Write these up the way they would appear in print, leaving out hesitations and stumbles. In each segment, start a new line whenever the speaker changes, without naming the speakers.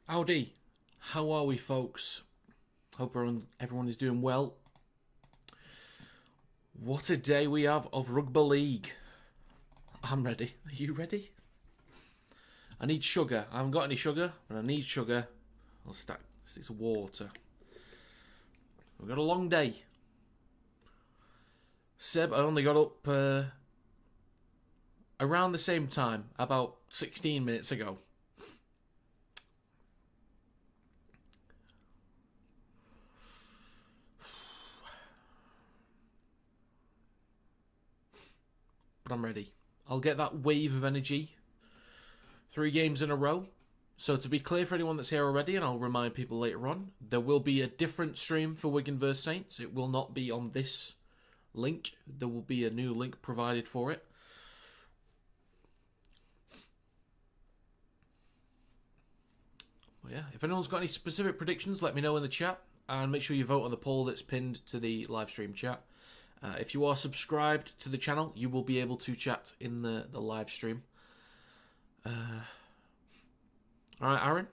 Howdy, how are we, folks? Hope everyone is doing well. What a day we have of Rugby League. I'm ready. Are you ready? I need sugar. I haven't got any sugar, but I need sugar. I'll stack 6 of water. We've got a long day. Seb, I only got up around the same time, about 16 minutes ago. But I'm ready. I'll get that wave of energy. 3 games in a row. So to be clear for anyone that's here already, and I'll remind people later on, there will be a different stream for Wigan vs Saints. It will not be on this link. There will be a new link provided for it. But yeah, if anyone's got any specific predictions, let me know in the chat. And make sure you vote on the poll that's pinned to the live stream chat. If you are subscribed to the channel, you will be able to chat in the live stream. Alright, Aaron.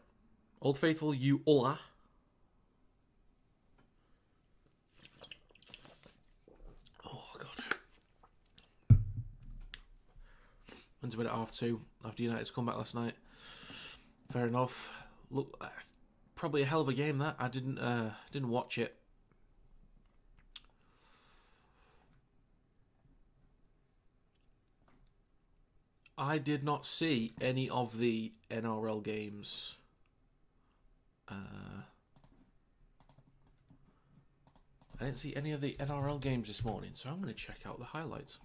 Old Faithful, you hola. Oh, God. Went to bed at 2:30 after United's come back last night. Fair enough. Look, probably a hell of a game, that. I didn't watch it. I did not see any of the NRL games. I didn't see any of the NRL games this morning, so I'm going to check out the highlights.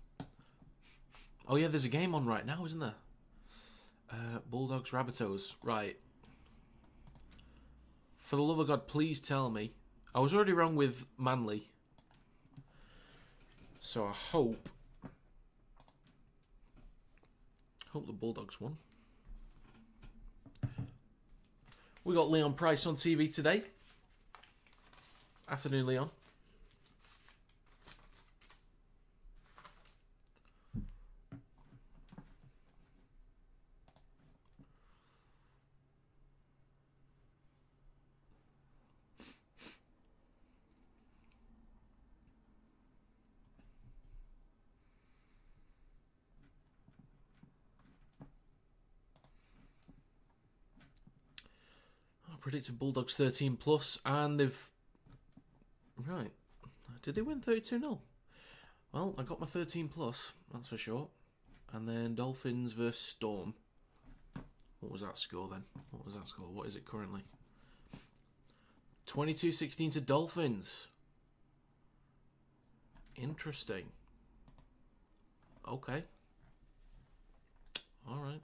Oh yeah, there's a game on right now, isn't there? Bulldogs, Rabbitohs. Right. For the love of God, please tell me. I was already wrong with Manly. So I hope the Bulldogs won. We got Leon Price on TV today. Afternoon, Leon. Predicted Bulldogs 13 plus, and they've... Right. Did they win 32-0? Well, I got my 13 plus, that's for sure. And then Dolphins versus Storm. What was that score then? What was that score? What is it currently? 22-16 to Dolphins. Interesting. Okay. Alright.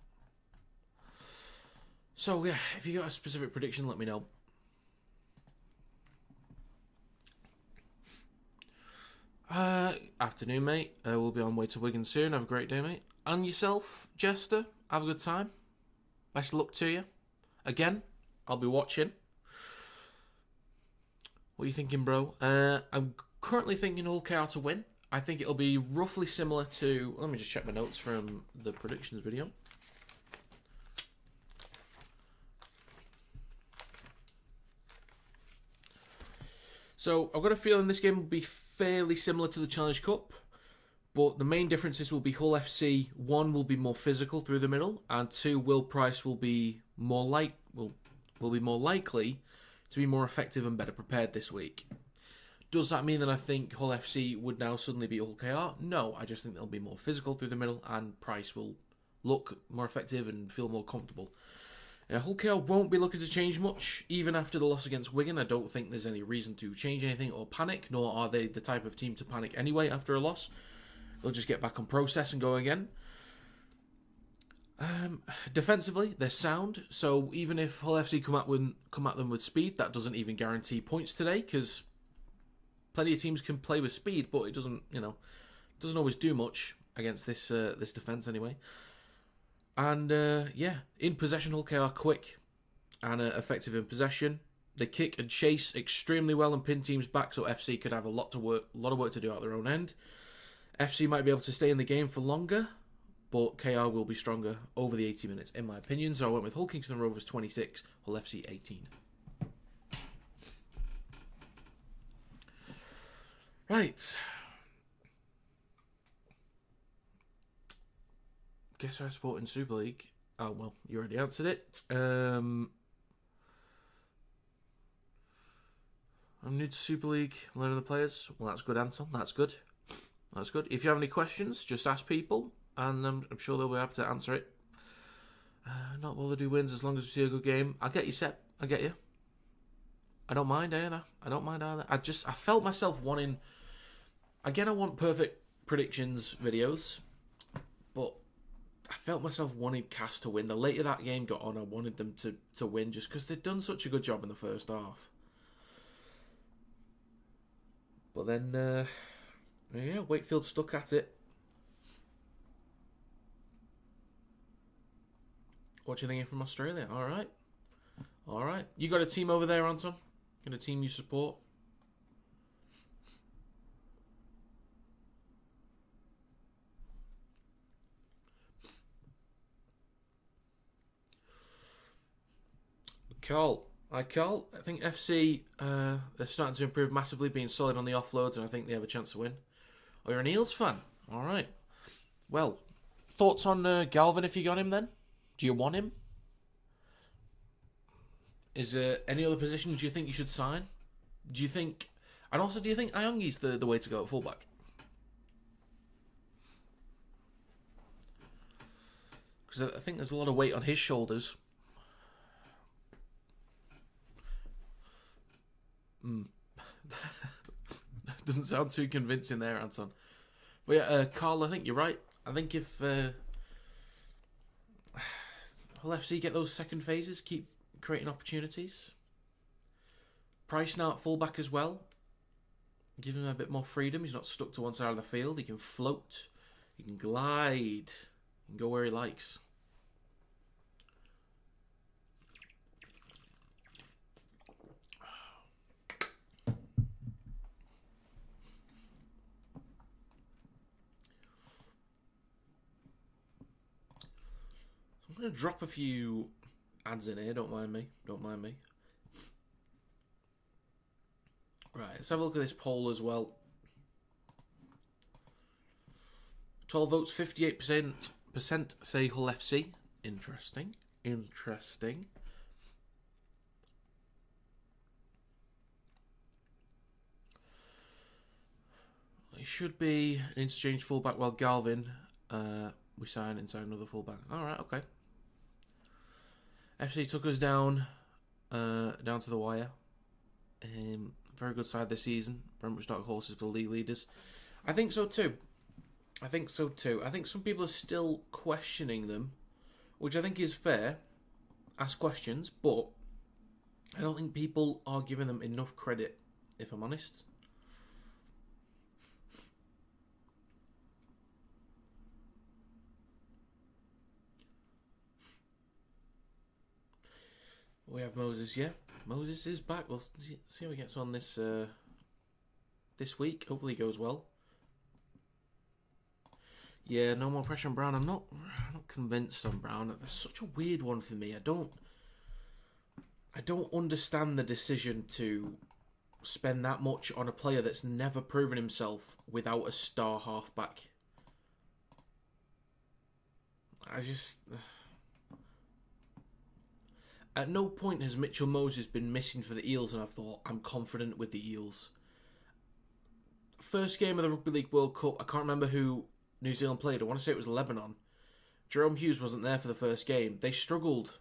So, yeah, if you got a specific prediction, let me know. Afternoon, mate. We'll be on way to Wigan soon. Have a great day, mate. And yourself, Jester. Have a good time. Best of luck to you. Again, I'll be watching. What are you thinking, bro? I'm currently thinking Hull KR to win. I think it'll be roughly similar to... Let me just check my notes from the predictions video. So, I've got a feeling this game will be fairly similar to the Challenge Cup, but the main differences will be Hull FC, 1 will be more physical through the middle, and 2, Will Price will be more will be more likely to be more effective and better prepared this week. Does that mean that I think Hull FC would now suddenly beat Hull KR? No, I just think they'll be more physical through the middle, and Price will look more effective and feel more comfortable. Hull KR won't be looking to change much, even after the loss against Wigan. I don't think there's any reason to change anything or panic, nor are they the type of team to panic anyway after a loss. They'll just get back on process and go again. Defensively, they're sound, so even if Hull FC come at them with speed, that doesn't even guarantee points today, because plenty of teams can play with speed, but it doesn't always do much against this defence anyway. And, yeah, in possession, Hull KR are quick and effective in possession. They kick and chase extremely well and pin teams back, so FC could have a lot of work to do at their own end. FC might be able to stay in the game for longer, but KR will be stronger over the 80 minutes, in my opinion. So I went with Hull Kingston Rovers 26, Hull FC 18. Right. Guess I support in Super League. Oh, well, you already answered it. I'm new to Super League, learning the players. Well, that's good, Anton. That's good. That's good. If you have any questions, just ask people, and I'm sure they'll be able to answer it. Not bothered who wins as long as we see a good game. I get you, Sep. I get you. I don't mind either. I felt myself wanting... Again, I want perfect predictions videos, but I felt myself wanting Cast to win. The later that game got on, I wanted them to win just because they'd done such a good job in the first half. But then, yeah, Wakefield stuck at it. What you thinking from Australia? All right. All right. You got a team over there, Anton? Got a team you support? Carl. I think FC, they're starting to improve massively, being solid on the offloads, and I think they have a chance to win. Oh, you're an Eels fan? All right. Well, thoughts on Galvin if you got him then? Do you want him? Is there any other position do you think you should sign? Do you think... And also, do you think Ayongi's the way to go at fullback? Because I think there's a lot of weight on his shoulders. Doesn't sound too convincing there, Anton. But yeah, Carl, I think you're right. I think if Hull FC get those second phases, keep creating opportunities. Price now at fullback as well. Give him a bit more freedom. He's not stuck to one side of the field. He can float. He can glide. He can go where he likes. I'm going to drop a few ads in here, don't mind me. Right, let's have a look at this poll as well. 12 votes, 58% say Hull FC. Interesting. It should be an interchange fullback while Galvin we sign inside another fullback. Alright, okay. FC took us down to the wire. Very good side this season. Very much dark horses for the league leaders. I think so too. I think some people are still questioning them, which I think is fair. Ask questions, but I don't think people are giving them enough credit, if I'm honest. We have Moses, yeah. Moses is back. We'll see how he gets on this week. Hopefully, he goes well. Yeah, no more pressure on Brown. I'm not convinced on Brown. That's such a weird one for me. I don't understand the decision to spend that much on a player that's never proven himself without a star halfback. At no point has Mitchell Moses been missing for the Eels, and I've thought, I'm confident with the Eels. First game of the Rugby League World Cup, I can't remember who New Zealand played. I want to say it was Lebanon. Jerome Hughes wasn't there for the first game. They struggled.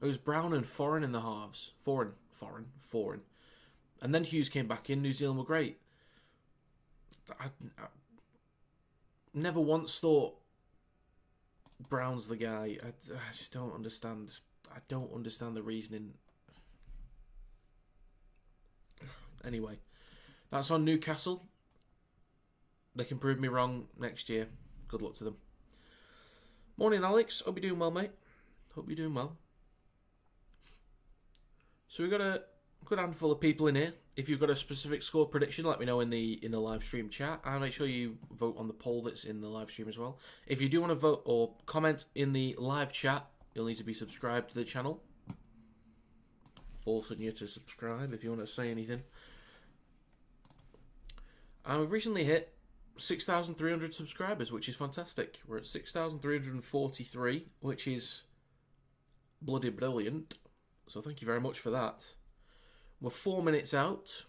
It was Brown and Foreign in the halves. Foreign. And then Hughes came back in. New Zealand were great. I never once thought Brown's the guy. I just don't understand. I don't understand the reasoning. Anyway, that's on Newcastle. They can prove me wrong next year. Good luck to them. Morning, Alex. Hope you're doing well, mate. Hope you're doing well. So we've got a good handful of people in here. if you've got a specific score prediction, let me know in the live stream chat, and make sure you vote on the poll that's in the live stream as well. If you do want to vote or comment in the live chat, you'll need to be subscribed to the channel. Forcing you to subscribe if you want to say anything. And we've recently hit 6,300 subscribers, which is fantastic. We're at 6,343, which is bloody brilliant. So thank you very much for that. We're 4 minutes out.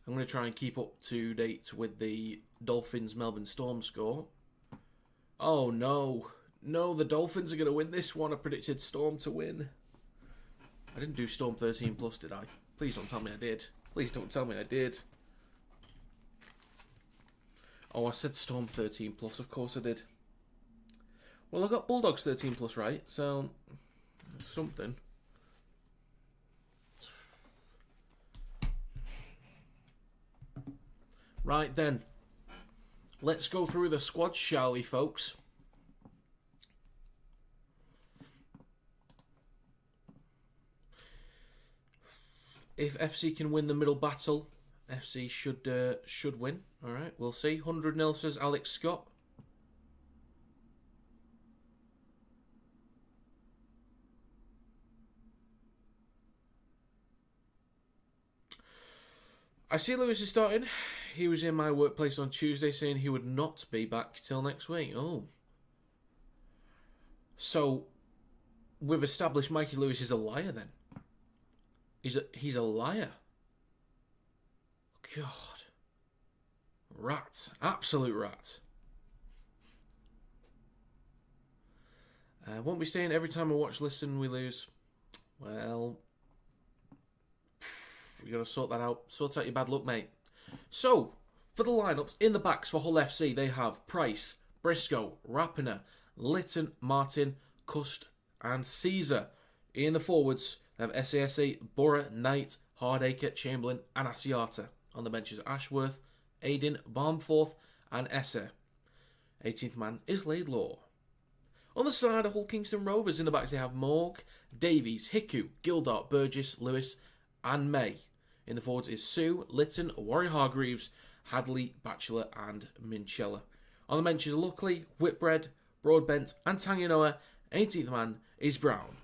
I'm going to try and keep up to date with the Dolphins-Melbourne Storm score. Oh no. No, the Dolphins are going to win this one. I predicted Storm to win. I didn't do Storm 13 plus, did I? Please don't tell me I did. Please don't tell me I did. Oh, I said Storm 13 plus. Of course I did. Well, I got Bulldogs 13 plus right, so something. Right then, let's go through the squad, shall we, folks? If FC can win the middle battle, FC should win. All right, we'll see. 100-0 says Alex Scott. I see Lewis is starting. He was in my workplace on Tuesday saying he would not be back till next week. Oh. So, we've established Mikey Lewis is a liar then. He's a liar. God. Rat. Absolute rat. Won't be staying every time I watch, listen, we lose. Well, we got to sort that out. Sort out your bad luck, mate. So, for the lineups, in the backs for Hull FC, they have Price, Briscoe, Rapiner, Litton, Martin, Cust, and Caesar. In the forwards, they have SASA, Borough, Knight, Hardacre, Chamberlain, and Asiata. On the benches, Ashworth, Aiden, Barmforth, and Esser. 18th man is Laidlaw. On the side of Hull Kingston Rovers, in the backs they have Morg, Davies, Hiku, Gildart, Burgess, Lewis, and May. In the forwards is Sue, Litton, Warrior Hargreaves, Hadley, Batchelor, and Minchella. On the benches, Luckley, Whitbread, Broadbent, and Tanganoa. 18th man is Brown.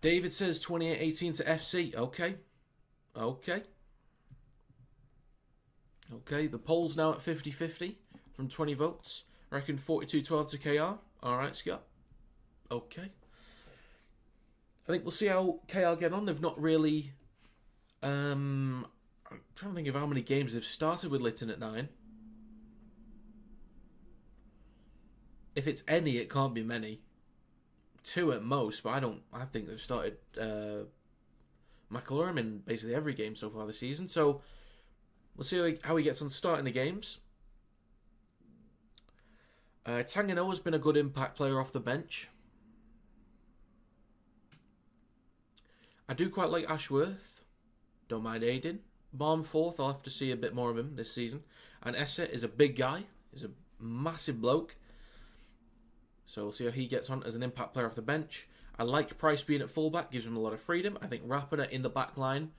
David says 28-18 to FC. Okay. The poll's now at 50-50 from 20 votes. I reckon 42-12 to KR. Alright, Scott. Okay. I think we'll see how KR get on. They've not really... I'm trying to think of how many games they've started with Litton at 9. If it's any, it can't be many. 2 at most, but I think they've started McAlorum in basically every game so far this season. So we'll see how he gets on starting the games. Tanganoa's been a good impact player off the bench. I do quite like Ashworth. Don't mind Aiden. Barmforth, I'll have to see a bit more of him this season. And Esser is a big guy. He's a massive bloke. So we'll see how he gets on as an impact player off the bench. I like Price being at fullback, gives him a lot of freedom. I think Rapiner in the back line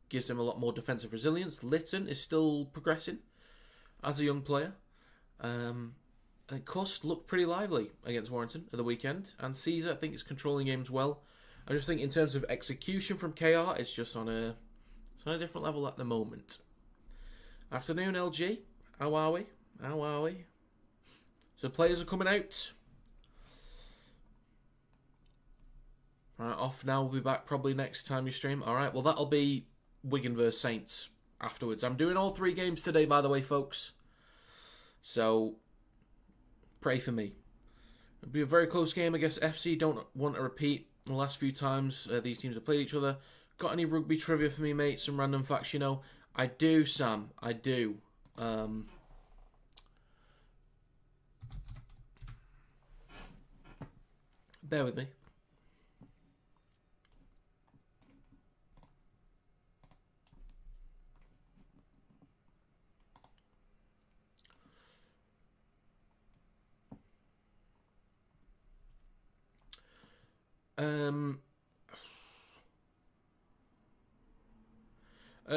gives him a lot more defensive resilience. Litton is still progressing as a young player. And Cust looked pretty lively against Warrington at the weekend. And Caesar, I think, is controlling games well. I just think in terms of execution from KR, it's just on a different level at the moment. Afternoon, LG. How are we? So players are coming out. Right, off now. We'll be back probably next time you stream. Alright, well that'll be Wigan vs Saints afterwards. I'm doing all 3 games today, by the way, folks. So, pray for me. It'll be a very close game. I guess FC don't want to repeat the last few times these teams have played each other. Got any rugby trivia for me, mate? Some random facts, you know? I do, Sam. I do. Bear with me.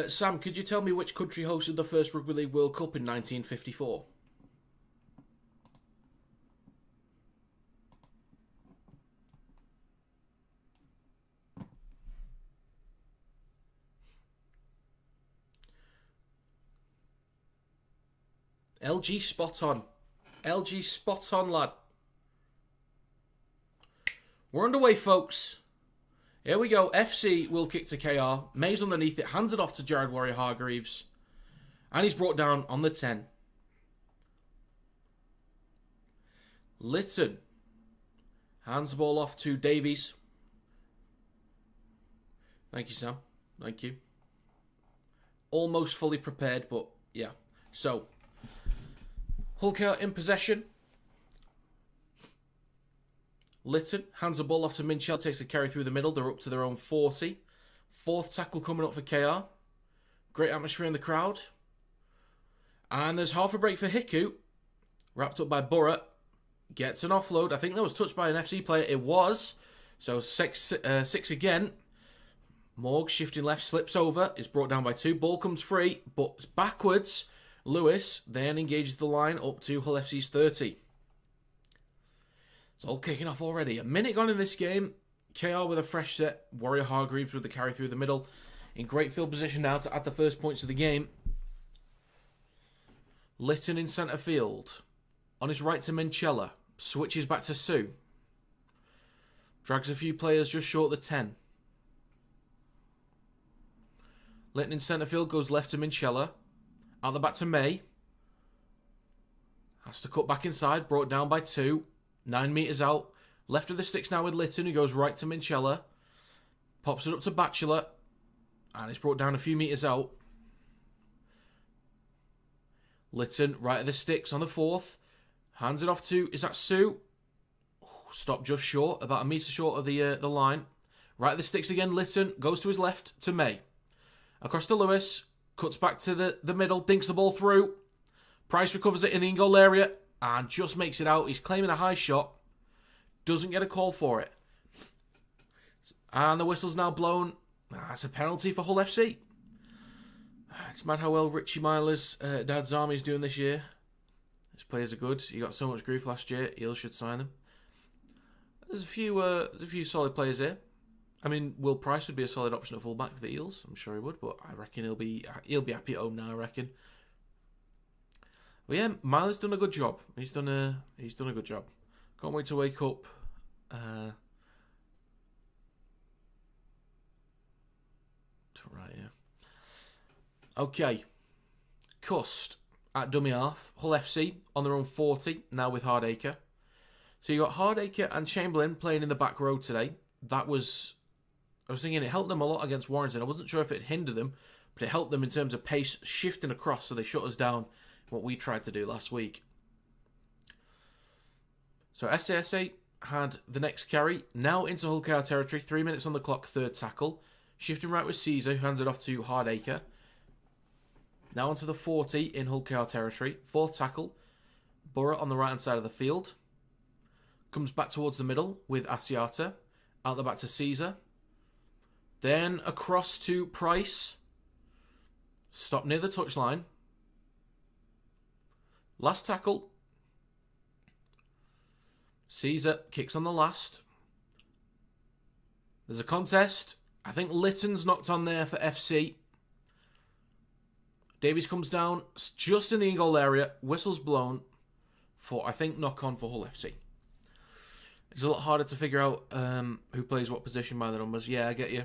Sam, could you tell me which country hosted the first Rugby League World Cup in 1954? LG spot on. LG spot on, lad. We're underway, folks. Here we go. FC will kick to KR. Mays underneath it. Hands it off to Jared Warrior-Hargreaves. And he's brought down on the 10. Lytton hands the ball off to Davies. Thank you, Sam. Thank you. Almost fully prepared, but yeah. So, Hull KR in possession. Lytton hands the ball off to Minchell, takes a carry through the middle. They're up to their own 40. Fourth tackle coming up for KR. Great atmosphere in the crowd. And there's half a break for Hiku. Wrapped up by Burrett. Gets an offload. I think that was touched by an FC player. It was. So six again. Morg shifting left, slips over. Is brought down by 2. Ball comes free, but backwards. Lewis then engages the line up to Hull FC's 30. It's all kicking off already. A minute gone in this game. KR with a fresh set. Warrior-Hargreaves with the carry through the middle. In great field position now to add the first points of the game. Lytton in centre field. On his right to Minchella. Switches back to Sue. Drags a few players just short of the 10. Lytton in centre field goes left to Minchella. Out the back to May. Has to cut back inside. Brought down by 2. 9 metres out. Left of the sticks now with Lytton, who goes right to Minchella. Pops it up to Batchelor. And it's brought down a few metres out. Lytton right of the sticks on the 4th. Hands it off to, is that Sue? Stopped just short, about a metre short of the line. Right of the sticks again, Lytton. Goes to his left to May. Across to Lewis. Cuts back to the middle. Dinks the ball through. Price recovers it in the in-goal area. And just makes it out. He's claiming a high shot. Doesn't get a call for it. And the whistle's now blown. That's a penalty for Hull FC. It's mad how well Richie Myler's dad's army's doing this year. His players are good. He got so much grief last year. Eels should sign them. There's a few solid players here. I mean, Will Price would be a solid option at fullback for the Eels. I'm sure he would, but I reckon he'll be happy at home now, I reckon. But yeah, Myler's done a good job. He's done a good job. Can't wait to wake up. Right, yeah. Okay. Cust at dummy half. Hull FC on their own 40, now with Hardacre. So you got Hardacre and Chamberlain playing in the back row today. I was thinking it helped them a lot against Warrington. I wasn't sure if it hindered them, but it helped them in terms of pace shifting across, so they shut us down, what we tried to do last week. So SASA had the next carry, now into Hull KR territory, 3 minutes on the clock, 3rd tackle. Shifting right with Caesar, who hands it off to Hardacre. Now onto the 40 in Hull KR territory, 4th tackle. Burrett on the right hand side of the field. Comes back towards the middle with Asiata. Out the back to Caesar. Then across to Price. Stop near the touchline. Last tackle. Caesar kicks on the last. There's a contest. I think Lytton's knocked on there for FC. Davies comes down just in the in-goal area. Whistle's blown for, I think, knock-on for Hull FC. It's a lot harder to figure out who plays what position by the numbers. Yeah, I get you.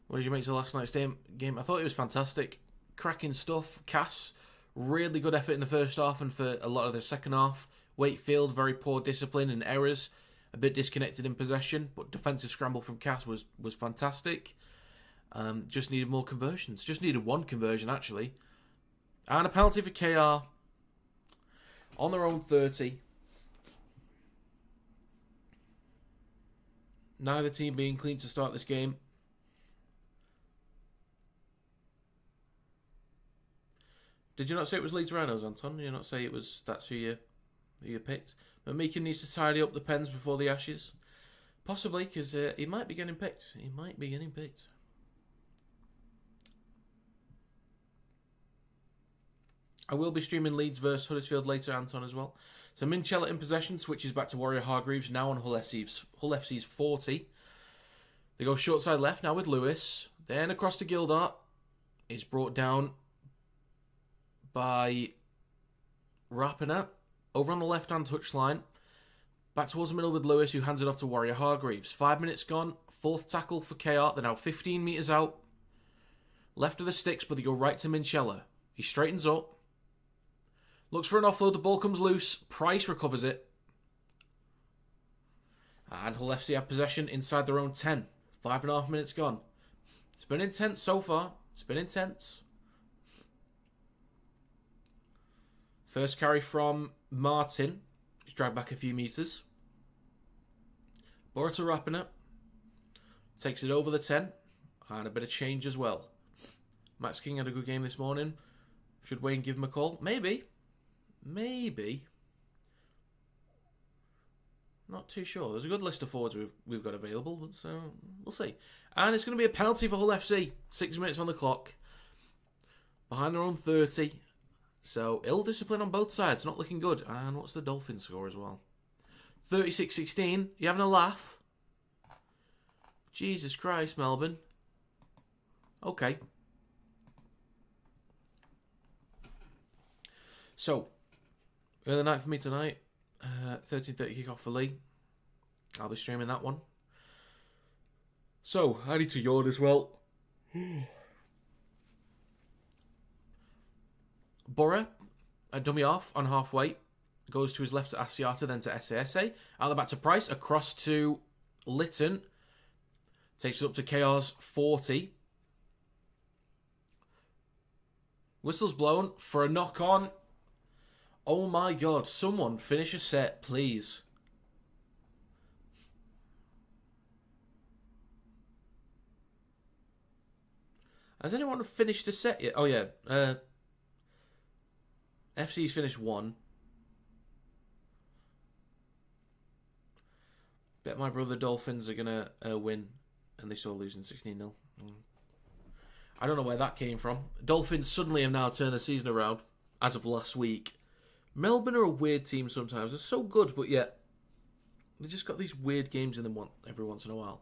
What did you make of last night's game? I thought it was fantastic. Cracking stuff. Cass, really good effort in the first half and for a lot of the second half. Wakefield, very poor discipline and errors. A bit disconnected in possession, but defensive scramble from Cass was fantastic. Just needed more conversions. Just needed one conversion, actually. And a penalty for KR. On their own 30. Neither team being clean to start this game. Did you not say it was Leeds Rhinos, Anton? Did you not say that's who you picked? But Meekin needs to tidy up the pens before the Ashes. Possibly, because he might be getting picked. He might be getting picked. I will be streaming Leeds versus Huddersfield later, Anton, as well. So Minchella in possession, switches back to Warrior Hargreaves, now on Hull FC's 40. They go short side left now with Lewis. Then across to Gildart. Is brought down by Rapiner. Over on the left-hand touchline. Back towards the middle with Lewis, who hands it off to Warrior Hargreaves. 5 minutes gone. Fourth tackle for KR. They're now 15 metres out. Left of the sticks, but they go right to Minchella. He straightens up. Looks for an offload. The ball comes loose. Price recovers it. And Hull FC have possession inside their own 10. 5.5 minutes gone. It's been intense so far. It's been intense. First carry from Martin. He's dragged back a few metres. Boruto wrapping it. Takes it over the 10. And a bit of change as well. Max King had a good game this morning. Should Wayne give him a call? Maybe. Maybe. Not too sure. There's a good list of forwards we've got available, so we'll see. And it's going to be a penalty for Hull FC. 6 minutes on the clock. Behind their own 30. So, ill discipline on both sides. Not looking good. And what's the Dolphins score as well? 36-16. You having a laugh? Jesus Christ, Melbourne. Okay. So, early night for me tonight. 13:30 kickoff for Lee. I'll be streaming that one. So, I need to yawn as well. Borough, a dummy off on halfway. Goes to his left to Asiata, then to SASA. Out the back to Price, across to Lytton. Takes it up to KR's 40. Whistle's blown for a knock on. Oh my god, someone finish a set, please. Has anyone finished a set yet? Oh yeah, FC's finished 1. Bet my brother Dolphins are going to win, and they still losing 16-0. I don't know where that came from. Dolphins suddenly have now turned the season around, as of last week. Melbourne are a weird team sometimes. They're so good, but yet they just got these weird games in them every once in a while.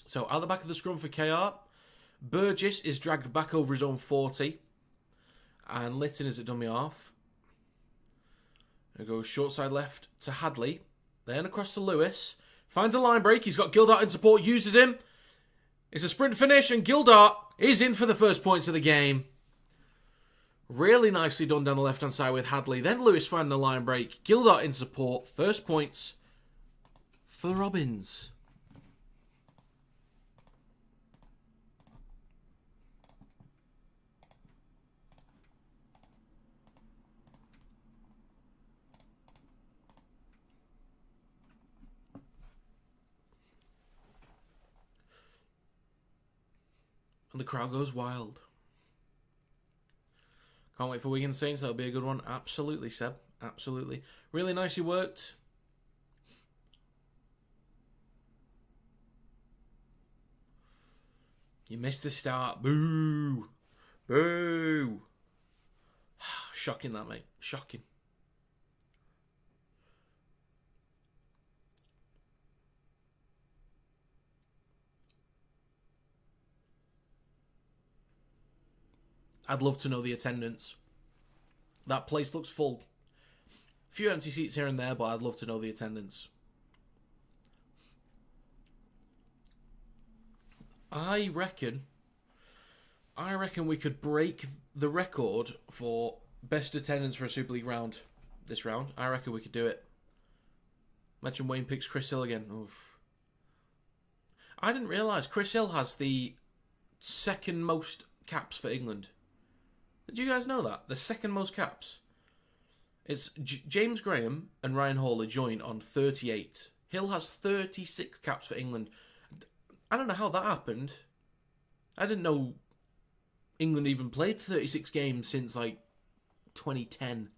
So, out the back of the scrum for KR, Burgess is dragged back over his own 40. And Lytton is at dummy half. It goes short side left to Hadley. Then across to Lewis. Finds a line break. He's got Gildart in support. Uses him. It's a sprint finish. And Gildart is in for the first points of the game. Really nicely done down the left-hand side with Hadley. Then Lewis finding the line break. Gildart in support. First points for the Robins. And the crowd goes wild. Can't wait for Wigan Saints. That'll be a good one. Absolutely, Seb. Absolutely. Really nicely worked. You missed the start. Boo. Boo. Shocking that, mate. Shocking. I'd love to know the attendance. That place looks full. A few empty seats here and there, but I'd love to know the attendance. I reckon we could break the record for best attendance for a Super League round this round. I reckon we could do it. Imagine Wayne picks Chris Hill again. Oof. I didn't realise Chris Hill has the second most caps for England. Did you guys know that? The second most caps. It's James Graham and Ryan Hall are joint on 38. Hill has 36 caps for England. I don't know how that happened. I didn't know England even played 36 games since, like, 2010.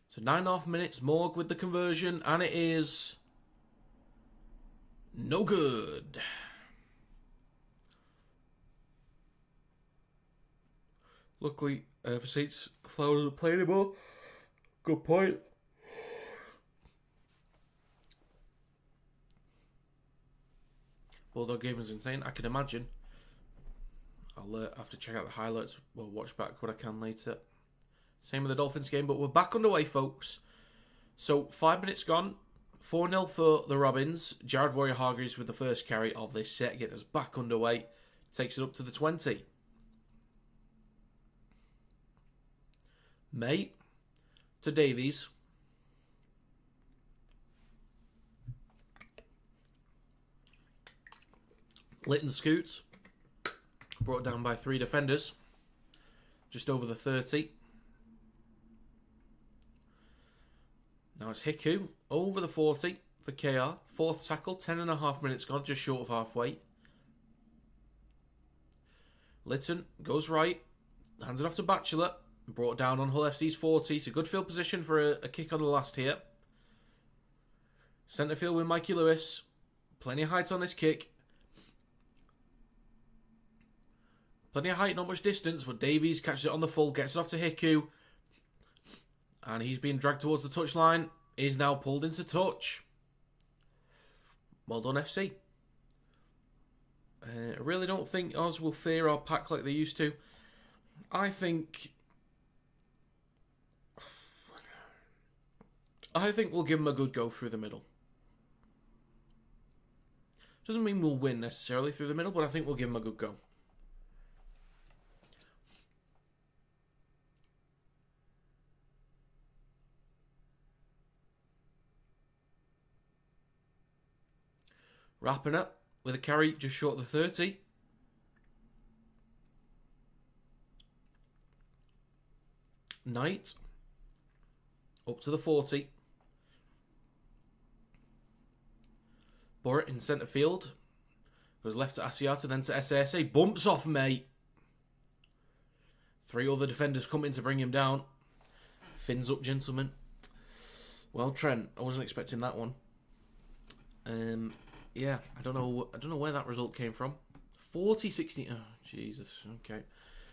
So 9.5 minutes, Morg with the conversion, and it is no good. Luckily, for seats, Flower doesn't play anymore. Good point. Bulldog game was insane, I can imagine. I'll have to check out the highlights. We'll watch back what I can later. Same with the Dolphins game, but we're back underway, folks. So, 5 minutes gone. 4-0 for the Robins. Jared Warrior-Hargreaves with the first carry of this set. Get us back underway. Takes it up to the 20. May to Davies. Litton scoots. Brought down by 3 defenders. Just over the 30. Now it's Hiku over the 40 for KR. Fourth tackle, 10.5 minutes gone, just short of halfway. Litton goes right, hands it off to Batchelor. Brought down on Hull FC's 40. It's a good field position for a kick on the last here. Centre field with Mikey Lewis. Plenty of height on this kick. Plenty of height, not much distance, but Davies catches it on the full, gets it off to Hiku. And he's being dragged towards the touchline. Is now pulled into touch. Well done, FC. I really don't think Oz will fear our pack like they used to. I think we'll give them a good go through the middle. Doesn't mean we'll win necessarily through the middle, but I think we'll give them a good go. Wrapping up with a carry just short of the 30. Knight up to the 40. Burrett in centre field. Goes left to Asiata, then to SSA. Bumps off, mate. 3 other defenders come in to bring him down. Fins up, gentlemen. Well, Trent, I wasn't expecting that one. Yeah, I don't know where that result came from. 40-16. Oh, Jesus. Okay.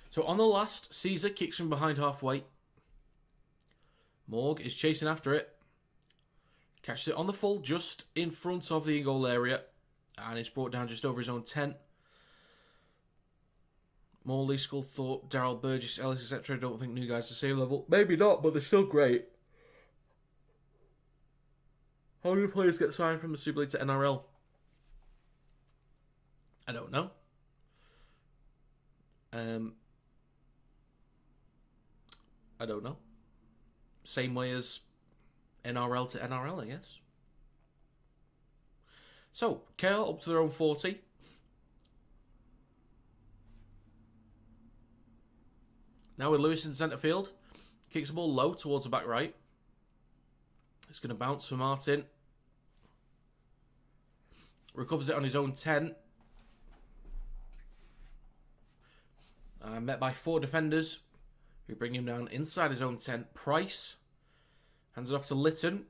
So on the last, Caesar kicks from behind halfway. Morg is chasing after it. Catches it on the full, just in front of the goal area. And it's brought down just over his own 10. Morley, Sculthorpe, Darryl Burgess, Ellis, etc. I don't think new guys are the same level. Maybe not, but they're still great. How many players get signed from the Super League to NRL? I don't know. I don't know. Same way as NRL to NRL, I guess. So, KL up to their own 40. Now with Lewis in centre field. Kicks the ball low towards the back right. It's going to bounce for Martin. Recovers it on his own 10. Met by 4 defenders who bring him down inside his own 10. Price hands it off to Litton.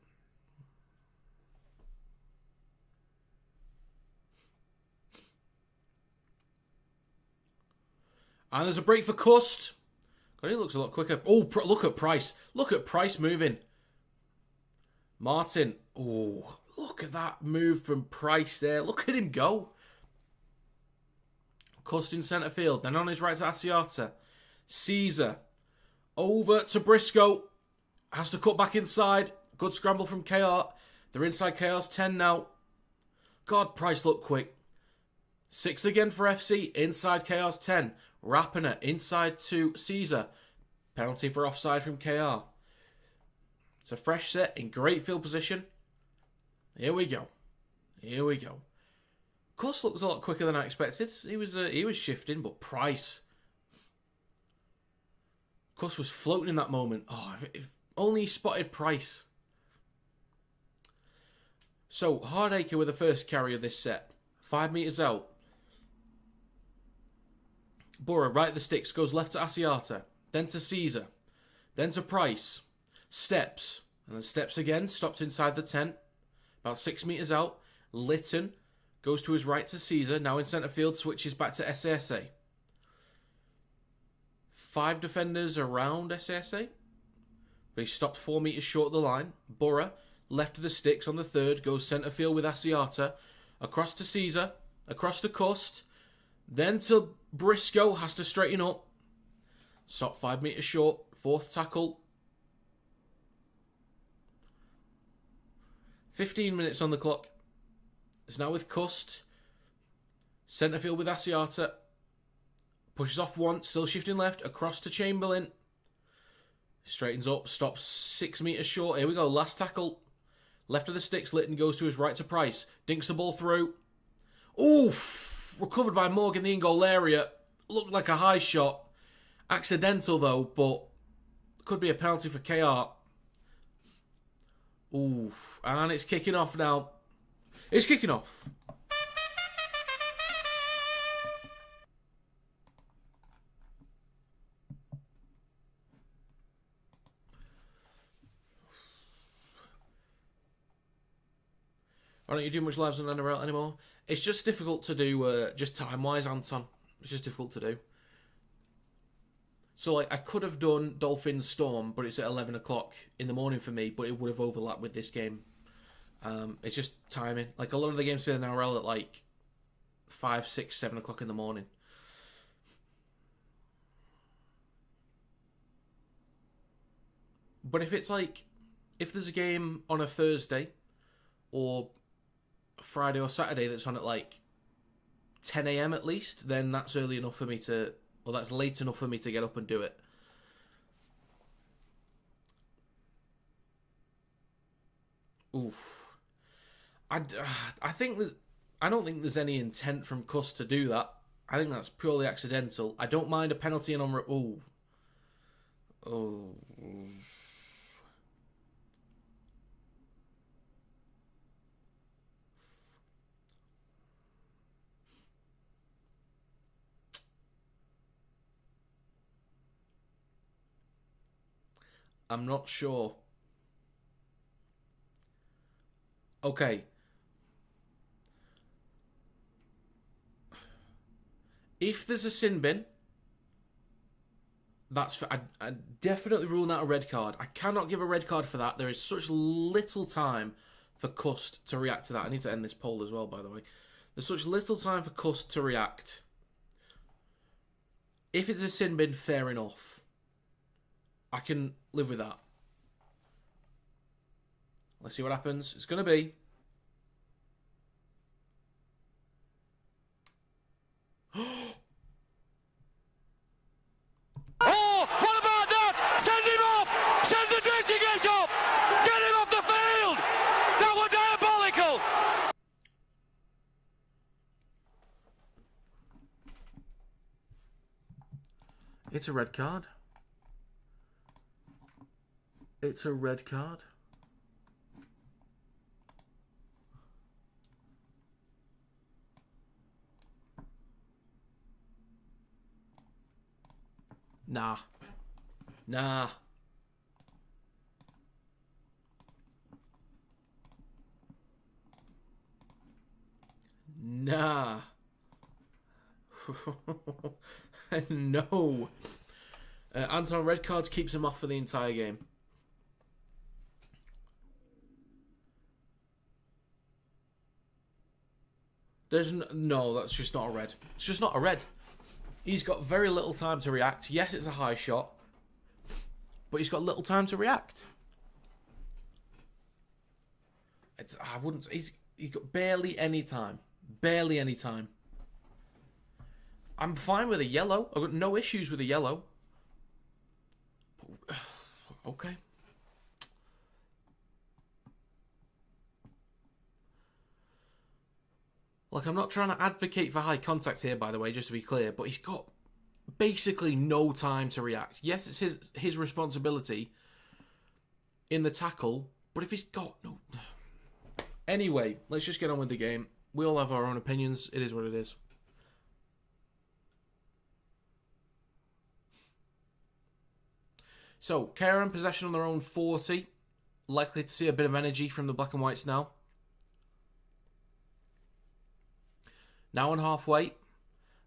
And there's a break for Cust. God, he looks a lot quicker. Oh, look at Price. Look at Price moving. Martin. Oh, look at that move from Price there. Look at him go. Cust in centre field. Then on his right to Asiata. Caesar. Over to Briscoe. Has to cut back inside. Good scramble from KR. They're inside KR's 10 now. God, Price looked quick. 6 again for FC. Inside KR's 10. Rapiner inside to Caesar. Penalty for offside from KR. It's a fresh set in great field position. Here we go. Here we go. Cuss looks a lot quicker than I expected. He was shifting, but Price. Cuss was floating in that moment. Oh, if only he spotted Price. So, Hardacre with the first carry of this set. 5 metres out. Borough, right at the sticks, goes left to Asiata. Then to Caesar. Then to Price. Steps. And then steps again. Stopped inside the 10. About 6 metres out. Lytton goes to his right to Caesar. Now in centre field. Switches back to SASA. 5 defenders around SASA. But he stopped 4 metres short of the line. Borough, left of the sticks on the third. Goes centre field with Asiata. Across to Caesar. Across to Cust. Then to Briscoe. Has to straighten up. Stopped 5 metres short. Fourth tackle. 15 minutes on the clock. It's now with Cust. Centre field with Asiata. Pushes off once. Still shifting left. Across to Chamberlain. Straightens up. Stops 6 metres short. Here we go. Last tackle. Left of the sticks. Lytton goes to his right to Price. Dinks the ball through. Oof! Recovered by Morgan, the in-goal area. Looked like a high shot. Accidental though, but could be a penalty for KR. Oof. And it's kicking off now. It's kicking off. Why don't you do much lives on NRL anymore? It's just difficult to do, just time-wise, Anton. It's just difficult to do. So, like, I could have done Dolphins Storm, but it's at 11 o'clock in the morning for me, but it would have overlapped with this game. It's just timing. Like, a lot of the games in NRL at, like, 5, 6, 7 o'clock in the morning. But if it's, like, if there's a game on a Thursday, or Friday or Saturday that's on at, like, 10 a.m. at least, then that's early enough for me to... Well, that's late enough for me to get up and do it. Oof. I think that I don't think there's any intent from Cust to do that. I think that's purely accidental. I don't mind a penalty and on... Oh. I'm not sure. Okay. If there's a sin bin, that's for, I definitely ruling out a red card. I cannot give a red card for that. There is such little time for Cust to react to that. I need to end this poll as well, by the way. There's such little time for Cust to react. If it's a sin bin, fair enough. I can live with that. Let's see what happens. It's going to be...
Oh, what about that? Send him off! Send the drifting gate off! Get him off the field! That was diabolical!
It's a red card. It's a red card. Nah. Nah. Nah. No. Anton, red cards keeps him off for the entire game. No, that's just not a red. It's just not a red. He's got very little time to react. Yes, it's a high shot, but he's got little time to react. I wouldn't. He's got barely any time. Barely any time. I'm fine with a yellow. I've got no issues with a yellow. Okay. Like, I'm not trying to advocate for high contact here, by the way, just to be clear, but he's got basically no time to react. Yes, it's his responsibility in the tackle, but if he's got no... Anyway, let's just get on with the game. We all have our own opinions. It is what it is. So, KR in possession on their own 40. Likely to see a bit of energy from the black and whites now. Now on halfway.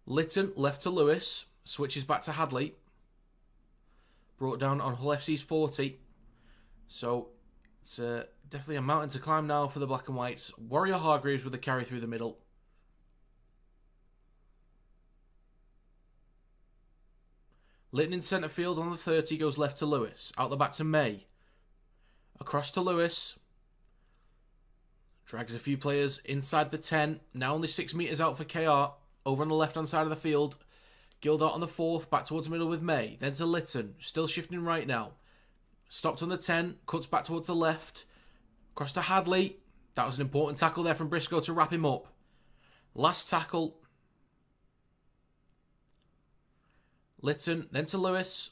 Lytton left to Lewis. Switches back to Hadley. Brought down on Hull FC's 40. So, it's definitely a mountain to climb now for the black and whites. Warrior Hargreaves with the carry through the middle. Lytton in centre field on the 30 goes left to Lewis. Out the back to May. Across to Lewis. Drags a few players inside the 10. Now only 6 metres out for KR. Over on the left-hand side of the field. Gildart on the 4th. Back towards the middle with May. Then to Lytton. Still shifting right now. Stopped on the 10. Cuts back towards the left. Across to Hadley. That was an important tackle there from Briscoe to wrap him up. Last tackle. Lytton. Then to Lewis.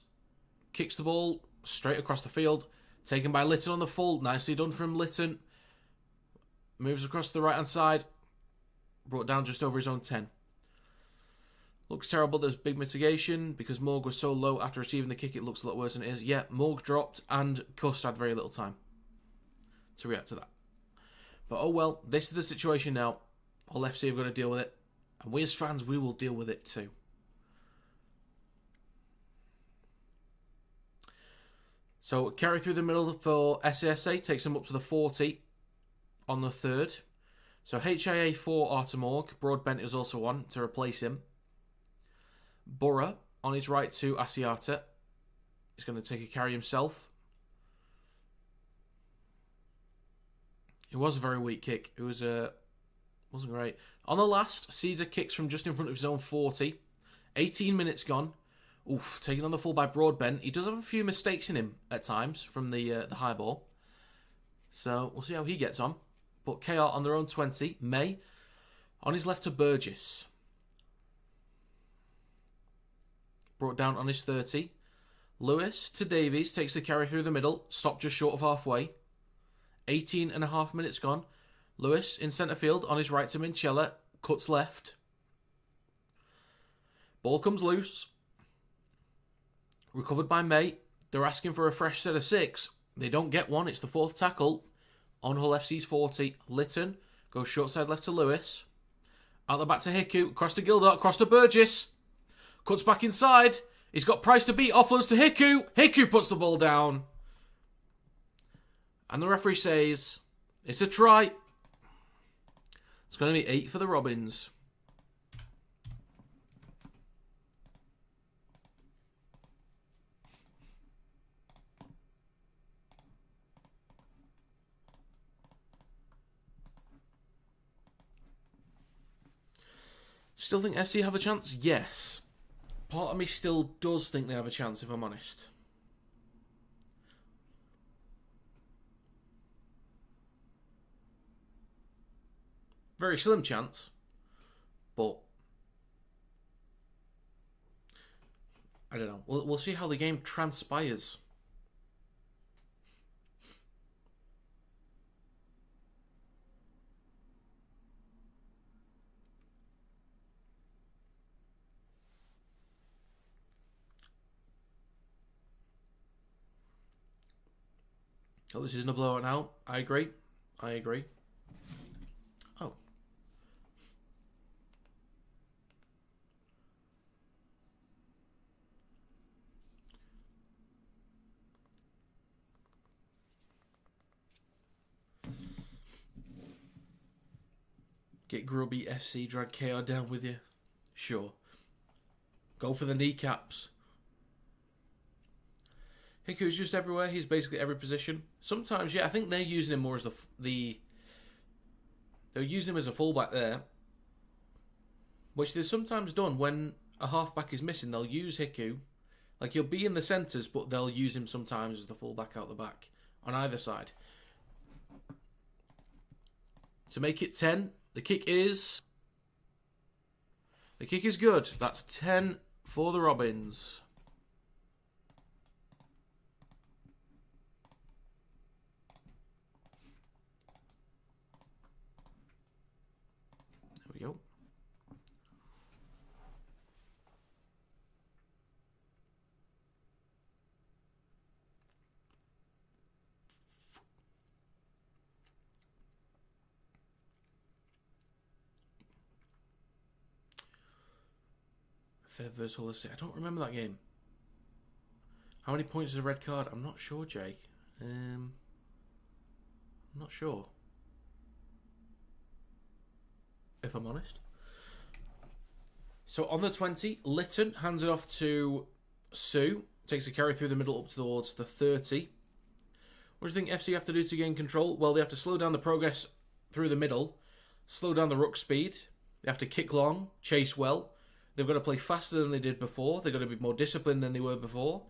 Kicks the ball straight across the field. Taken by Lytton on the full. Nicely done from Lytton. Moves across to the right-hand side. Brought down just over his own 10. Looks terrible. There's big mitigation because Morg was so low after receiving the kick. It looks a lot worse than it is. Yeah, Morg dropped and Cust had very little time to react to that. But oh well, this is the situation now. Hull FC have got to deal with it. And we as fans, we will deal with it too. So carry through the middle for SASA. Takes him up to the 40 on the 3rd. So HIA for Artem Morg. Broadbent is also on to replace him. Borough on his right to Asiata. He's going to take a carry himself. It was a very weak kick. It was wasn't great. On the last, Caesar kicks from just in front of his own 40. 18 minutes gone. Oof, taken on the full by Broadbent. He does have a few mistakes in him at times from the high ball. So we'll see how he gets on. But KR on their own 20. May on his left to Burgess. Brought down on his 30. Lewis to Davies. Takes the carry through the middle. Stopped just short of halfway. 18 and a half minutes gone. Lewis in centre field on his right to Minchella. Cuts left. Ball comes loose. Recovered by May. They're asking for a fresh set of 6. They don't get one. It's the 4th tackle. On Hull FC's 40. Lytton goes short side left to Lewis. Out the back to Hiku. Across to Gildart. Across to Burgess. Cuts back inside. He's got Price to beat. Offloads to Hiku. Hiku puts the ball down. And the referee says, it's a try. It's going to be 8 for the Robins. Still think SC have a chance? Yes. Part of me still does think they have a chance, if I'm honest. Very slim chance. But I don't know. We'll see how the game transpires. Oh, this isn't a blowout now. I agree. Oh. Get Grubby FC, drag KR down with you. Sure. Go for the kneecaps. Hiku's just everywhere. He's basically every position. Sometimes, yeah, I think they're using him more as they're using him as a fullback there, which they've sometimes done when a halfback is missing. They'll use Hiku, like he'll be in the centres, but they'll use him sometimes as the fullback out the back on either side. To make it 10, the kick is good. That's 10 for the Robins. There we go. Fair versus Hull FC. I don't remember that game. How many points is a red card? I'm not sure, Jake. I'm not sure. If I'm honest. So on the 20, Lytton hands it off to Sue. Takes a carry through the middle up towards the 30. What do you think FC have to do to gain control? Well, they have to slow down the progress through the middle. Slow down the ruck speed. They have to kick long, chase well. They've got to play faster than they did before. They've got to be more disciplined than they were before.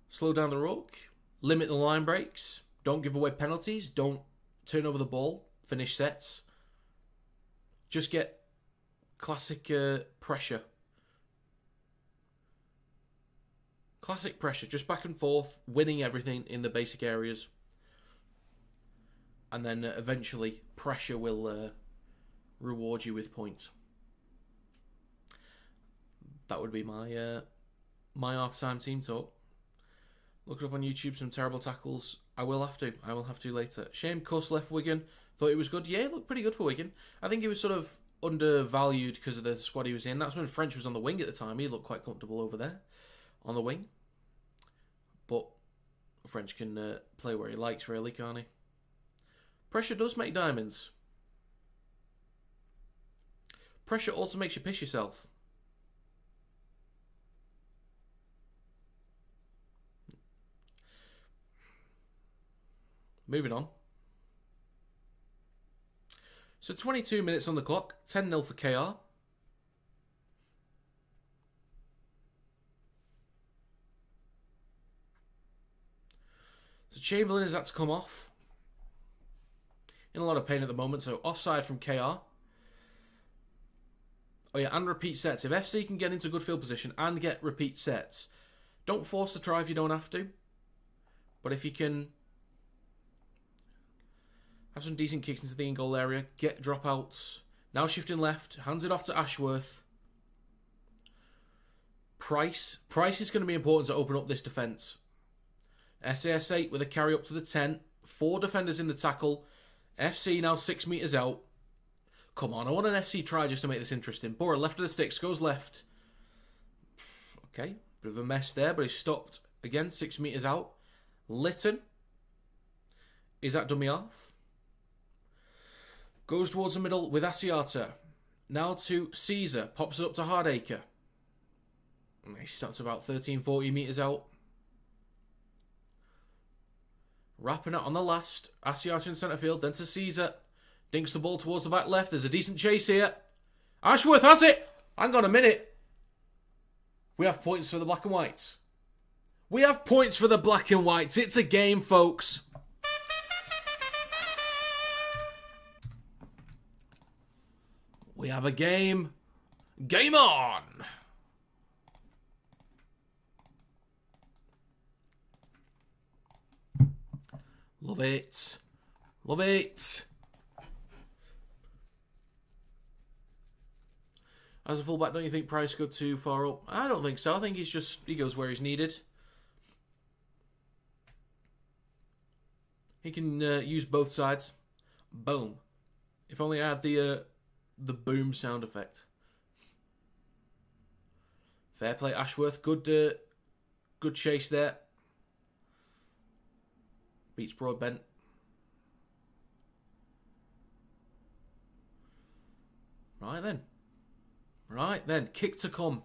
Slow down the ruck. Limit the line breaks. Don't give away penalties. Don't turn over the ball. Finish sets. Just get classic pressure. Classic pressure. Just back and forth. Winning everything in the basic areas. And then eventually pressure will reward you with points. That would be my my half-time team talk. Look it up on YouTube, some terrible tackles. I will have to later. Shane Cuss left Wigan. Thought he was good. Yeah, it looked pretty good for Wigan. I think he was sort of undervalued because of the squad he was in. That's when French was on the wing at the time. He looked quite comfortable over there on the wing. But French can play where he likes, really, can't he? Pressure does make diamonds. Pressure also makes you piss yourself. Moving on. So 22 minutes on the clock. 10-0 for KR. So Chamberlain has had to come off. In a lot of pain at the moment. So offside from KR. Oh yeah, and repeat sets. If FC can get into good field position and get repeat sets, don't force the try if you don't have to. But if you can have some decent kicks into the in-goal area, get dropouts. Now shifting left, hands it off to Ashworth. Price is going to be important to open up this defence. SAS 8 with a carry up to the 10. 4 defenders in the tackle. FC now 6 metres out. Come on, I want an FC try just to make this interesting. Bora left of the sticks, goes left. Okay, bit of a mess there, but he's stopped again, 6 metres out. Lytton is at dummy half. Goes towards the middle with Asiata. Now to Caesar, pops it up to Hardacre. He starts about 13-14 metres out. Wrapping it on the last. Asiata in centre field, then to Caesar. Dinks the ball towards the back left. There's a decent chase here. Ashworth has it. Hang on a minute. We have points for the black and whites. We have points for the black and whites. It's a game, folks. We have a game. Game on. Love it. Love it. As a fullback, don't you think Price got too far up? I don't think so. I think he goes where he's needed. He can use both sides. Boom. If only I had the boom sound effect. Fair play, Ashworth. Good chase there. Beats Broadbent. Right then. Kick to come.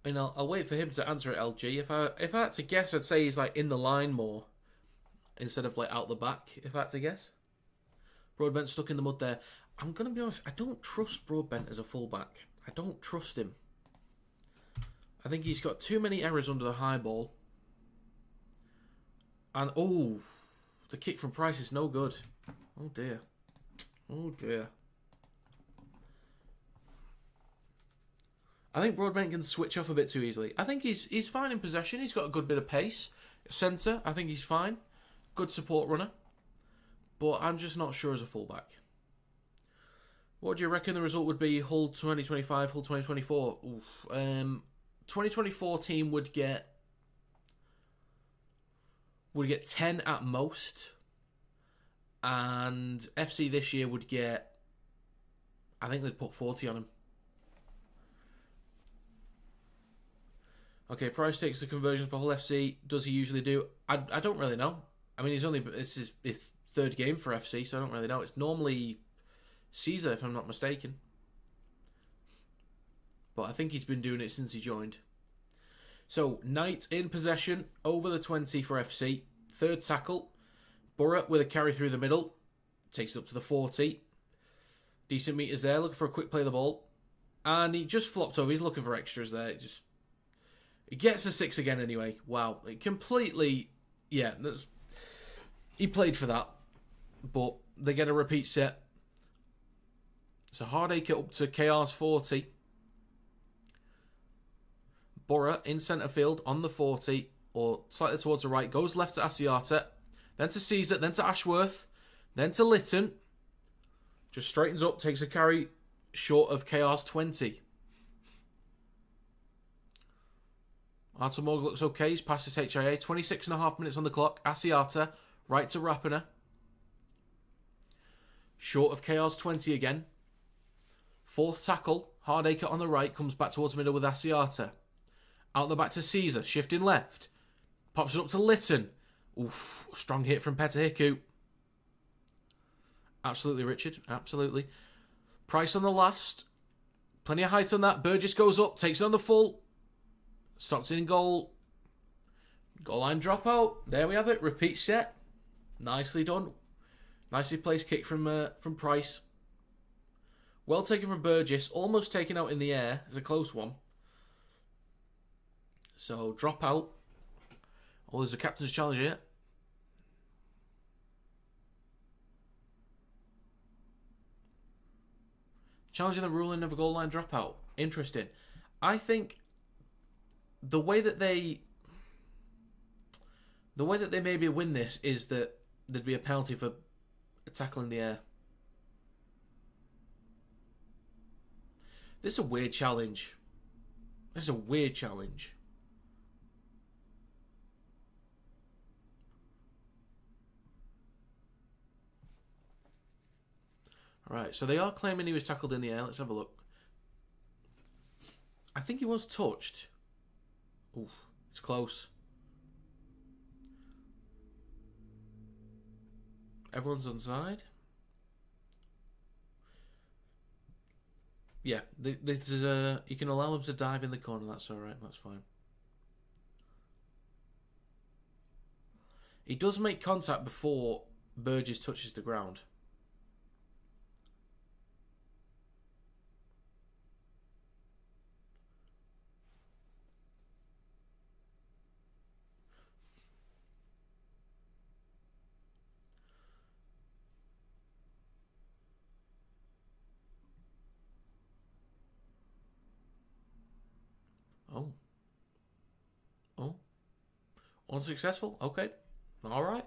And I'll wait for him to answer it, LG. If I had to guess, I'd say he's like in the line more instead of like out the back, if I had to guess. Broadbent stuck in the mud there. I'm going to be honest, I don't trust Broadbent as a fullback. I don't trust him. I think he's got too many errors under the high ball. And, oh, the kick from Price is no good. Oh, dear. Oh, dear. I think Broadbent can switch off a bit too easily. I think he's fine in possession. He's got a good bit of pace. Centre, I think he's fine. Good support runner. But I'm just not sure as a fullback. What do you reckon the result would be? Hull 2025, Hull 2024? 2024 team would get 10 at most. And FC this year would get, I think they'd put 40 on him. Okay, Price takes the conversion for Hull FC. Does he usually do? I don't really know. I mean, this is his third game for FC, so I don't really know. It's normally Caesar, if I'm not mistaken. But I think he's been doing it since he joined. So, Knight in possession, over the 20 for FC. Third tackle. Borough with a carry through the middle. Takes it up to the 40. Decent meters there, looking for a quick play of the ball. And he just flopped over. He's looking for extras there. He gets a 6 again anyway. Wow. It completely... Yeah, he played for that. But they get a repeat set. So Hardacre up to KR's 40. Borough in centre field on the 40. Or slightly towards the right. Goes left to Asiata. Then to Caesar. Then to Ashworth. Then to Lytton. Just straightens up. Takes a carry short of KR's 20. Arthur Morgan looks okay. He's past his HIA. 26.5 minutes on the clock. Asiata. Right to Rapiner. Short of KR's 20 again. Fourth tackle. Hardacre on the right. Comes back towards the middle with Asiata. Out the back to Caesar. Shifting left. Pops it up to Lytton. Oof. Strong hit from Petter Hiku. Absolutely, Richard. Absolutely. Price on the last. Plenty of height on that. Burgess goes up. Takes it on the full. Stops in goal. Goal line dropout. There we have it. Repeat set. Nicely done. Nicely placed kick from Price. Well taken from Burgess. Almost taken out in the air. It's a close one. So, drop out. Oh, there's a captain's challenge here. Challenging the ruling of a goal line dropout. Interesting. I think the way that they maybe win this is that there'd be a penalty for tackling the air. This is a weird challenge. Alright, so they are claiming he was tackled in the air. Let's have a look. I think he was touched. Oof, it's close. Everyone's onside. Yeah, this is you can allow him to dive in the corner. That's all right. That's fine. He does make contact before Burgess touches the ground. Oh. Unsuccessful? Okay. All right.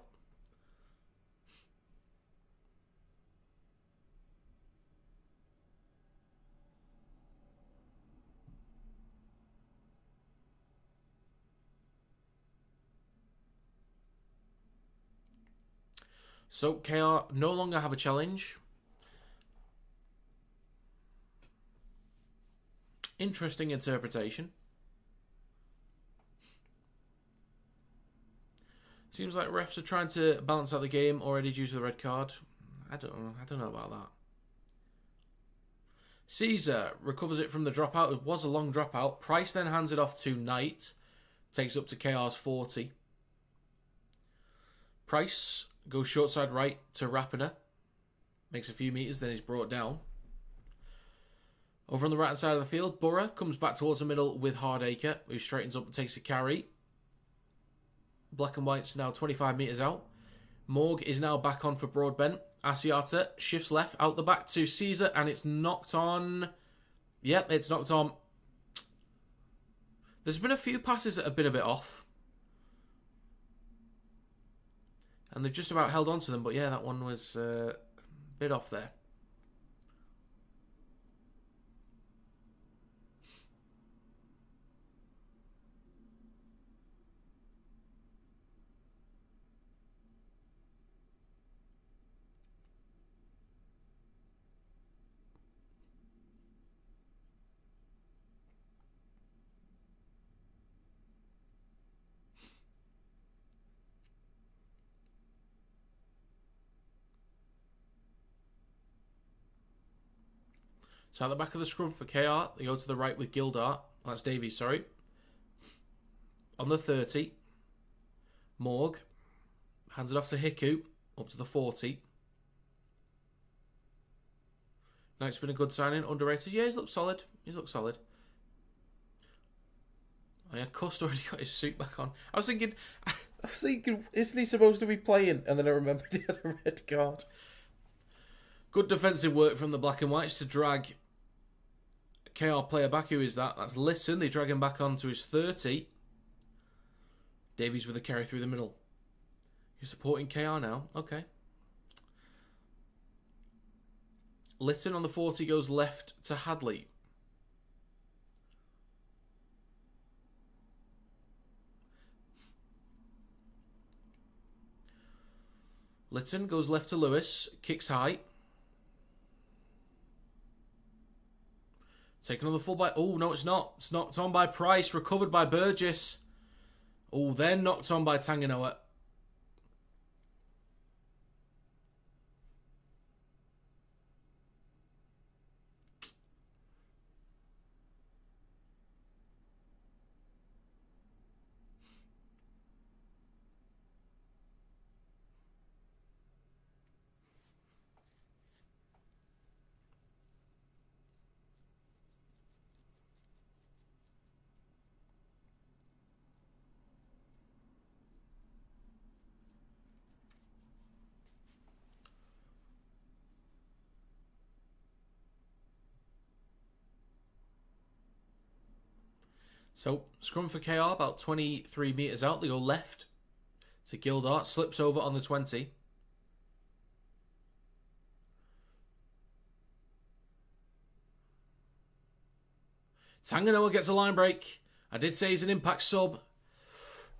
So, KR no longer have a challenge. Interesting interpretation. Seems like refs are trying to balance out the game already due to the red card. I don't know about that. Caesar recovers it from the dropout. It was a long dropout. Price then hands it off to Knight. Takes up to KR's 40. Price goes short side right to Rapiner. Makes a few metres, then he's brought down. Over on the right-hand side of the field, Borough comes back towards the middle with Hardacre, who straightens up and takes a carry. Black and White's now 25 metres out. Morg is now back on for Broadbent. Asiata shifts left, out the back to Caesar, and it's knocked on. Yep, it's knocked on. There's been a few passes that have been a bit off. And they've just about held on to them, but yeah, that one was a bit off there. So at the back of the scrum for KR, they go to the right with Gildart. That's Davies, sorry. On the 30, Morg hands it off to Hiku, up to the 40. Now it's been a good signing, underrated. Yeah, he's looked solid. He's looked solid. Oh yeah, Cust already got his suit back on. I was thinking, isn't he supposed to be playing? And then I remembered he had a red card. Good defensive work from the Black and Whites to drag KR player back. Who is that? That's Litton. They drag him back onto his 30. Davies with a carry through the middle. You're supporting KR now? Okay. Litton on the 40 goes left to Hadley. Litton goes left to Lewis. Kicks high. Taken on the full by... Oh, no, it's not. It's knocked on by Price. Recovered by Burgess. Oh, then knocked on by Tanganoa. So, scrum for KR, about 23 metres out. They go left to Gildart. Slips over on the 20. Tanganoa gets a line break. I did say he's an impact sub.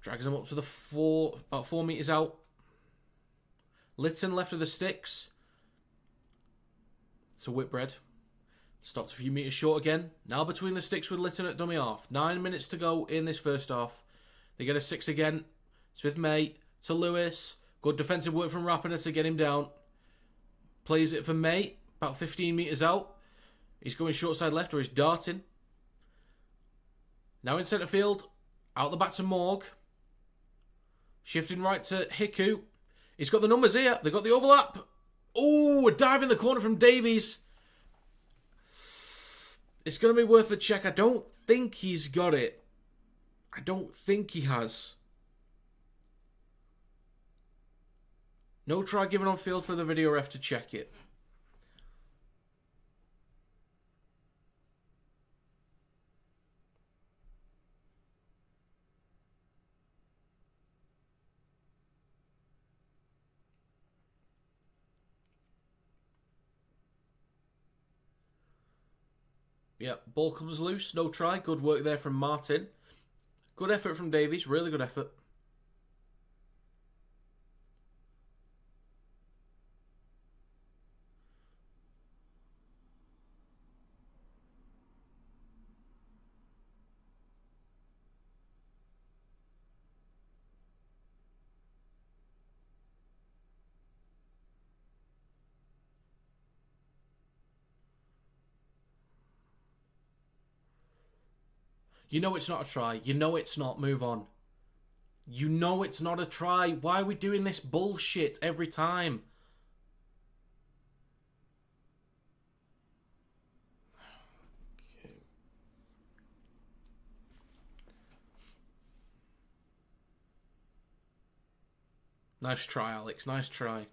Drags him up to the about 4 metres out. Litton left of the sticks. It's a Whitbread. Stopped a few metres short again. Now between the sticks with Litton at dummy half. 9 minutes to go in this first half. They get a 6 again. It's with May to Lewis. Good defensive work from Rapiner to get him down. Plays it for May. About 15 metres out. He's going short side left, or he's darting. Now in centre field. Out the back to Morg. Shifting right to Hiku. He's got the numbers here. They've got the overlap. Oh, a dive in the corner from Davies. It's going to be worth a check. I don't think he's got it. I don't think he has. No try given on field for the video ref to check it. Yeah, ball comes loose. No try. Good work there from Martin. Good effort from Davies. Really good effort. You know it's not a try. You know it's not. Move on. You know it's not a try. Why are we doing this bullshit every time? Nice try, Alex. Nice try.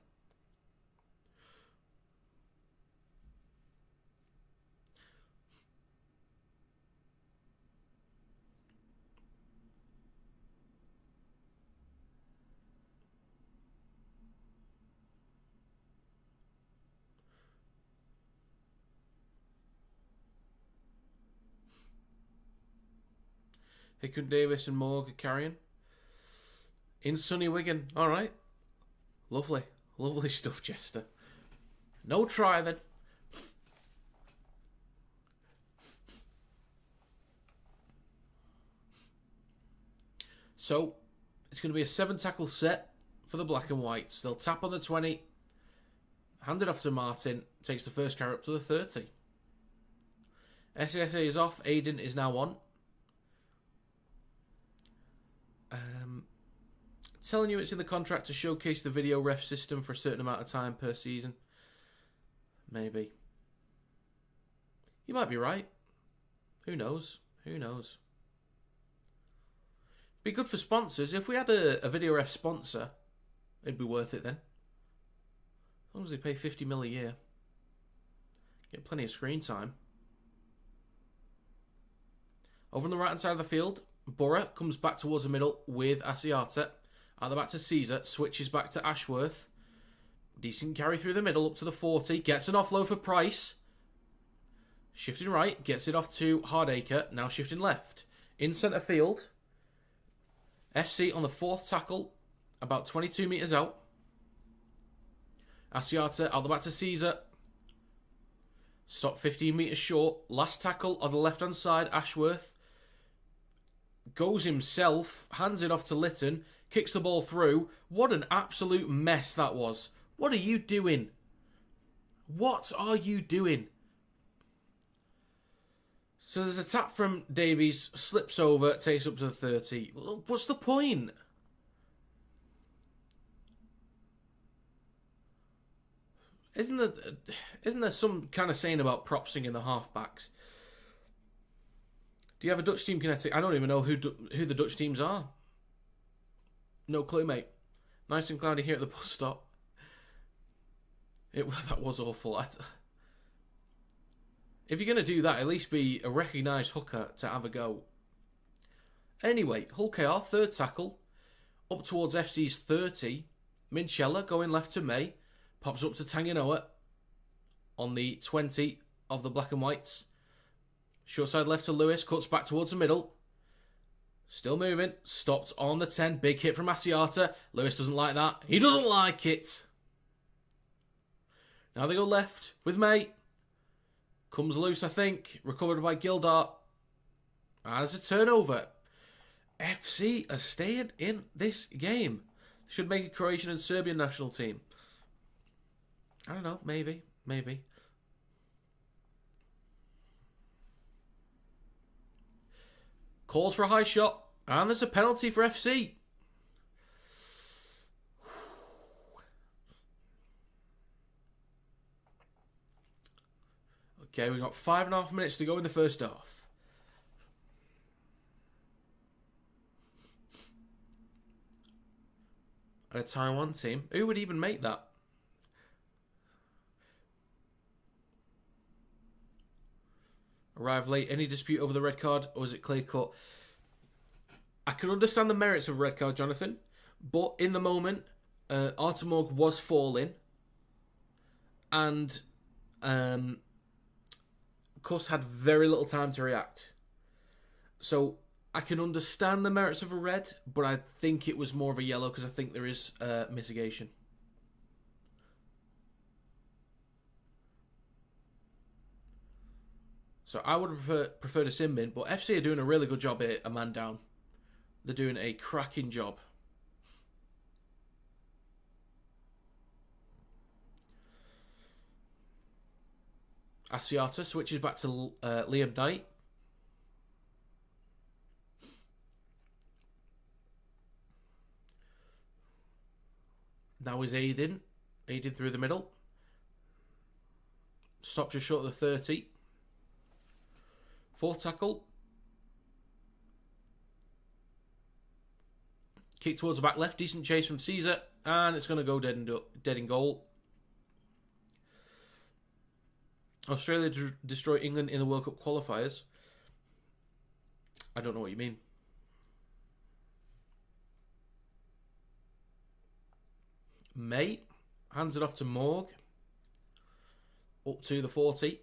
Hickman, Davis and Morg are carrying. In sunny Wigan. All right. Lovely. Lovely stuff, Chester. No try then. So, it's going to be a 7-tackle set for the black and whites. They'll tap on the 20. Hand it off to Martin. Takes the first carry up to the 30. SSA is off. Aiden is now on. Telling you it's in the contract to showcase the video ref system for a certain amount of time per season. Maybe. You might be right. Who knows? Who knows? Be good for sponsors. If we had a video ref sponsor, it'd be worth it then. As long as they pay 50 mil a year. Get plenty of screen time. Over on the right hand side of the field, Borough comes back towards the middle with Asiata. At the back to Caesar, switches back to Ashworth. Decent carry through the middle up to the 40. Gets an offload for Price. Shifting right, gets it off to Hardacre. Now shifting left. In centre field. FC on the 4th tackle. About 22 metres out. Asiata out the back to Caesar. Stop 15 metres short. Last tackle on the left hand side, Ashworth. Goes himself. Hands it off to Lytton. Kicks the ball through. What an absolute mess that was. What are you doing? What are you doing? So there's a tap from Davies. Slips over. Takes up to the 30. What's the point? Isn't there some kind of saying about propsing in the halfbacks? Do you have a Dutch team, Kinetic? I don't even know who the Dutch teams are. No clue, mate. Nice and cloudy here at the bus stop. That was awful. If you're going to do that, at least be a recognised hooker to have a go. Anyway, Hull KR, 3rd tackle. Up towards FC's 30. Minchella going left to May. Pops up to Tanganoa on the 20 of the black and whites. Short side left to Lewis. Cuts back towards the middle. Still moving. Stopped on the 10. Big hit from Asiata. Lewis doesn't like that. He doesn't like it. Now they go left with May. Comes loose, I think. Recovered by Gildart. And there's a turnover. FC are staying in this game. Should make a Croatian and Serbian national team. I don't know. Maybe. Maybe. Calls for a high shot. And there's a penalty for FC. Okay, we've got 5.5 minutes to go in the first half. And a Taiwan team. Who would even make that? Arrive late. Any dispute over the red card? Or is it clear cut? I can understand the merits of red card, Jonathan. But in the moment, Artemorg was falling. And Kuss had very little time to react. So I can understand the merits of a red, but I think it was more of a yellow because I think there is mitigation. So I would prefer to sin bin, but FC are doing a really good job here, a man down. They're doing a cracking job. Asiata switches back to Liam Knight. Now is Aiden. Aiden through the middle. Stops just short of the 30. 4th tackle. Kick towards the back left. Decent chase from Caesar. and it's going to go dead in goal. Australia destroy England in the World Cup qualifiers. I don't know what you mean. May hands it off to Morg. Up to the 40.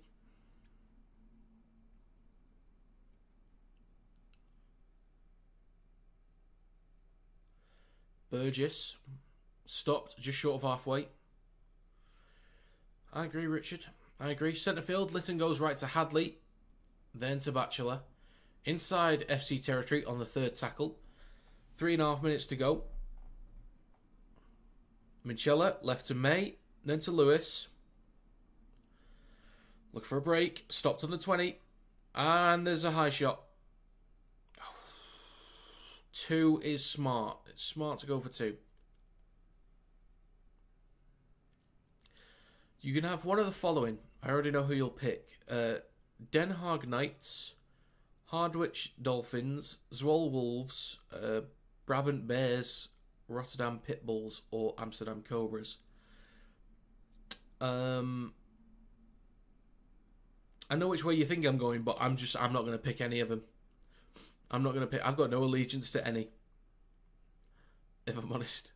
Burgess stopped just short of halfway. I agree, Richard. I agree. Centre field, Litton goes right to Hadley, then to Batchelor. Inside FC territory on the third tackle. 3.5 minutes to go. Minchella left to May, then to Lewis. Look for a break. Stopped on the 20. And there's a high shot. 2 is smart. It's smart to go for 2. You can have one of the following. I already know who you'll pick. Den Haag Knights, Hardwich Dolphins, Zwolle Wolves, Brabant Bears, Rotterdam Pitbulls, or Amsterdam Cobras. I know which way you think I'm going, but I'm not going to pick any of them. I'm not going to pick. I've got no allegiance to any, if I'm honest.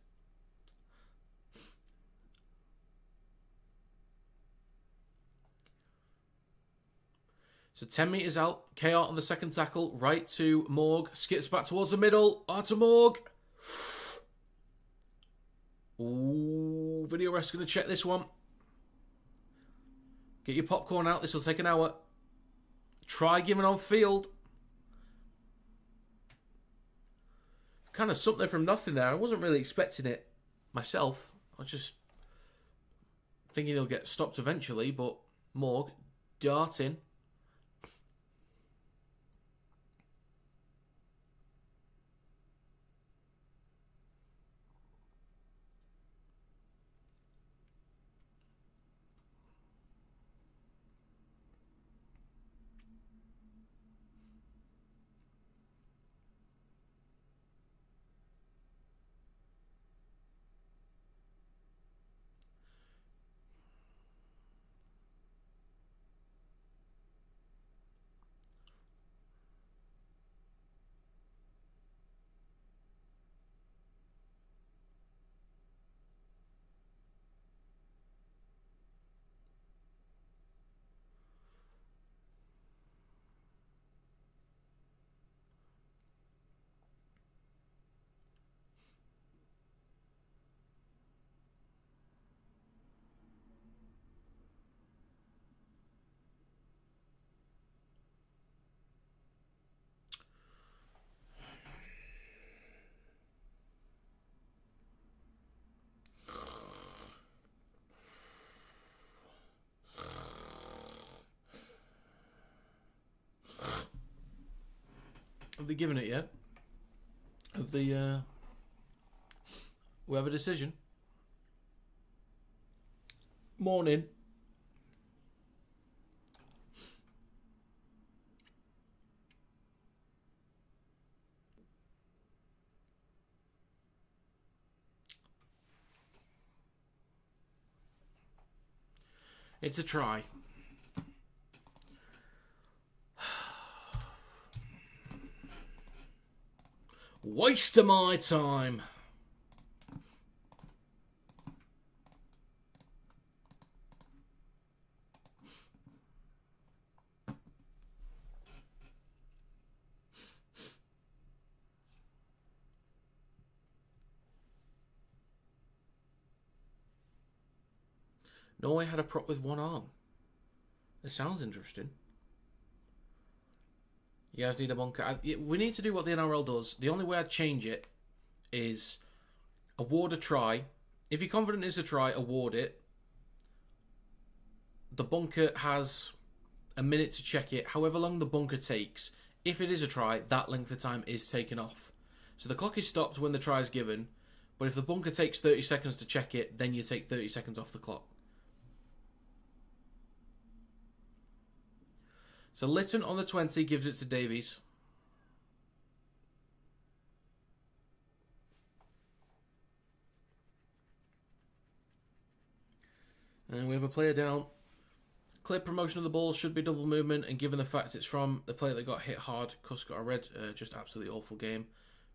So 10 metres out. KR on the second tackle. Right to Morg. Skips back towards the middle. To Morg. Ooh, video ref's going to check this one. Get your popcorn out. This will take an hour. Try giving on field. Kind of something from nothing there. I wasn't really expecting it myself. I was just thinking he'll get stopped eventually, but Morg darting. Have they given it yet? Have they, we have a decision? Morning. It's a try. Waste of my time. Norway had a prop with one arm. It sounds interesting. You guys need a bunker. We need to do what the NRL does. The only way I'd change it is award a try. If you're confident it's a try, award it. The bunker has a minute to check it. However long the bunker takes, if it is a try, that length of time is taken off. So the clock is stopped when the try is given. But if the bunker takes 30 seconds to check it, then you take 30 seconds off the clock. So Litton on the 20 gives it to Davies. And we have a player down. Clear promotion of the ball, should be double movement, and given the fact it's from the player that got hit hard, Cuss got a red. Just absolutely awful game.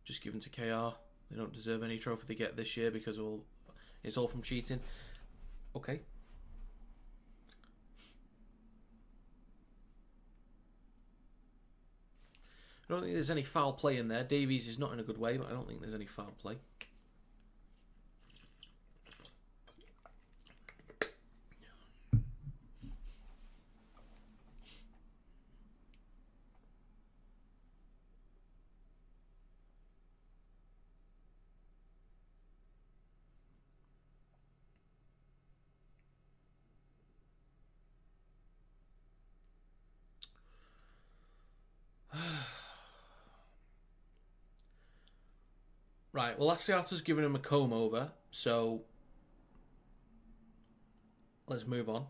Just given to KR. They don't deserve any trophy they get this year because it's all from cheating. Okay. I don't think there's any foul play in there. Davies is not in a good way, but I don't think there's any foul play. Right, well, Asiata's given him a comb over, so let's move on.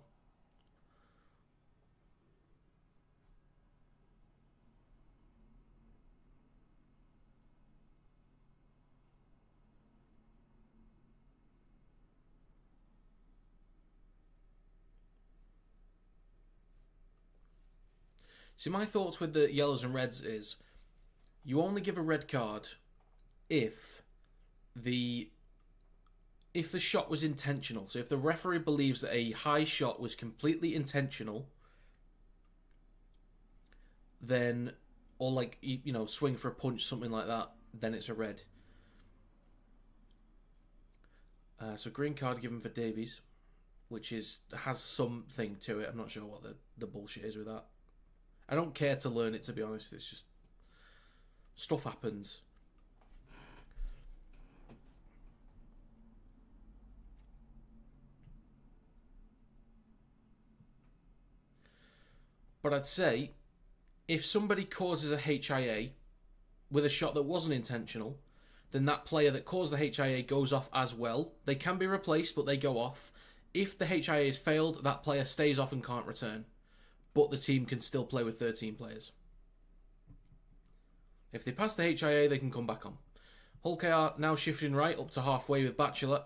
See, my thoughts with the yellows and reds is you only give a red card if the shot was intentional. So if the referee believes that a high shot was completely intentional, then, or like, you know, swing for a punch, something like that, then it's a red. So green card given for Davies, which has something to it. I'm not sure what the bullshit is with that. I don't care to learn it, to be honest. It's just stuff happens. But I'd say if somebody causes a HIA with a shot that wasn't intentional, then that player that caused the HIA goes off as well. They can be replaced, but they go off. If the HIA is failed, that player stays off and can't return. But the team can still play with 13 players. If they pass the HIA, they can come back on. Hull KR now shifting right up to halfway with Bachelor.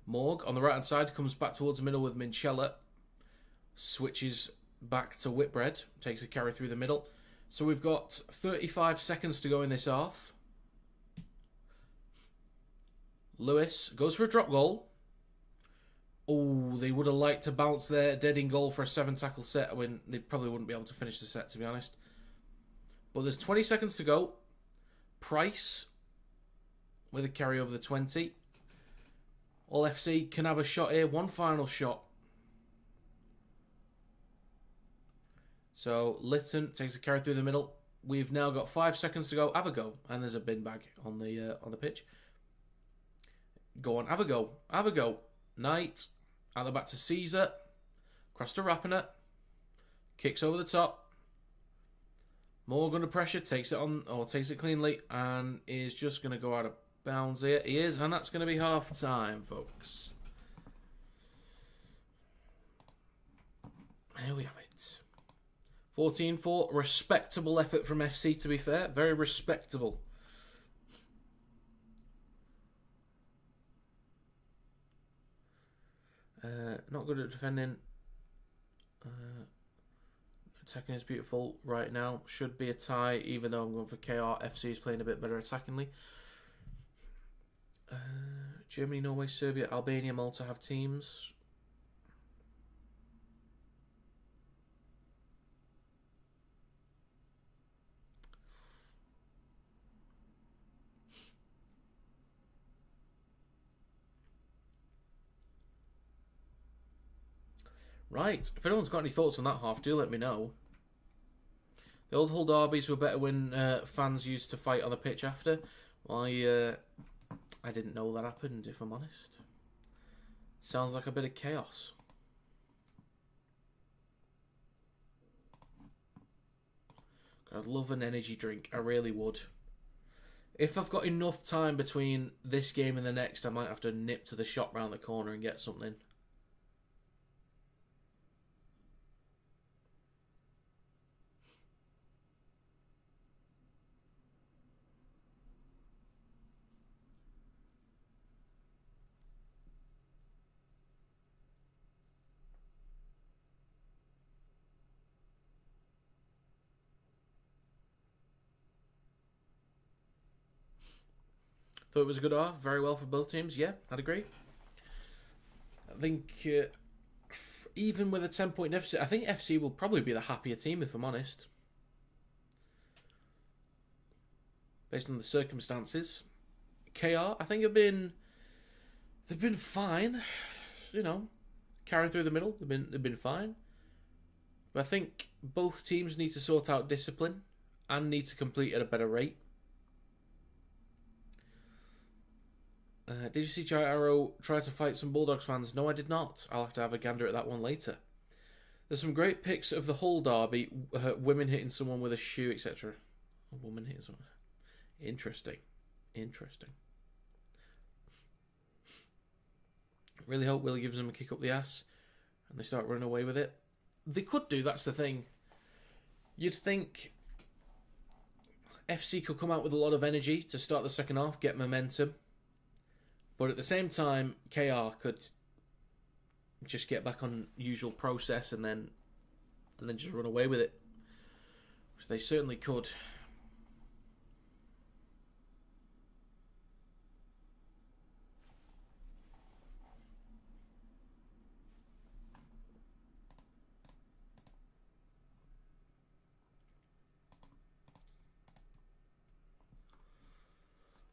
Morg on the right-hand side comes back towards the middle with Minchella. Switches back to Whitbread. Takes a carry through the middle. So we've got 35 seconds to go in this half. Lewis goes for a drop goal. Oh, they would have liked to bounce there, dead in goal for a 7-tackle set. When they probably wouldn't be able to finish the set, to be honest. But there's 20 seconds to go. Price with a carry over the 20. All FC can have a shot here. One final shot. So Lytton takes a carry through the middle. We've now got 5 seconds to go. Have a go. And there's a bin bag on the pitch. Go on, have a go. Have a go. Knight. Out the back to Caesar. Cross to Rapiner. Kicks over the top. Morgan under pressure. Takes it cleanly. And is just going to go out of bounds here. He is. And that's going to be half time, folks. Here we have it. 14-4. Respectable effort from FC, to be fair. Very respectable. Not good at defending. Attacking is beautiful right now. Should be a tie, even though I'm going for KR. FC is playing a bit better attackingly. Germany, Norway, Serbia, Albania, Malta have teams. Right, if anyone's got any thoughts on that half, do let me know. The old Hull derbies were better when fans used to fight on the pitch after. I didn't know that happened, if I'm honest. Sounds like a bit of chaos. I'd love an energy drink, I really would. If I've got enough time between this game and the next, I might have to nip to the shop round the corner and get something. Thought it was a good half. Very well for both teams. Yeah, I'd agree. I think even with a 10-point deficit, I think FC will probably be the happier team, if I'm honest. Based on the circumstances. KR, I think they've been fine. You know, carrying through the middle, they've been fine. But I think both teams need to sort out discipline and need to complete at a better rate. Did you see Jai Arrow try to fight some Bulldogs fans? No, I did not. I'll have to have a gander at that one later. There's some great pics of the Hull derby, women hitting someone with a shoe, etc. A woman hitting someone. Interesting. Really hope Willie gives them a kick up the ass and they start running away with it. They could do, that's the thing. You'd think FC could come out with a lot of energy to start the second half, get momentum. But at the same time, KR could just get back on usual process and then just run away with it. Which they certainly could.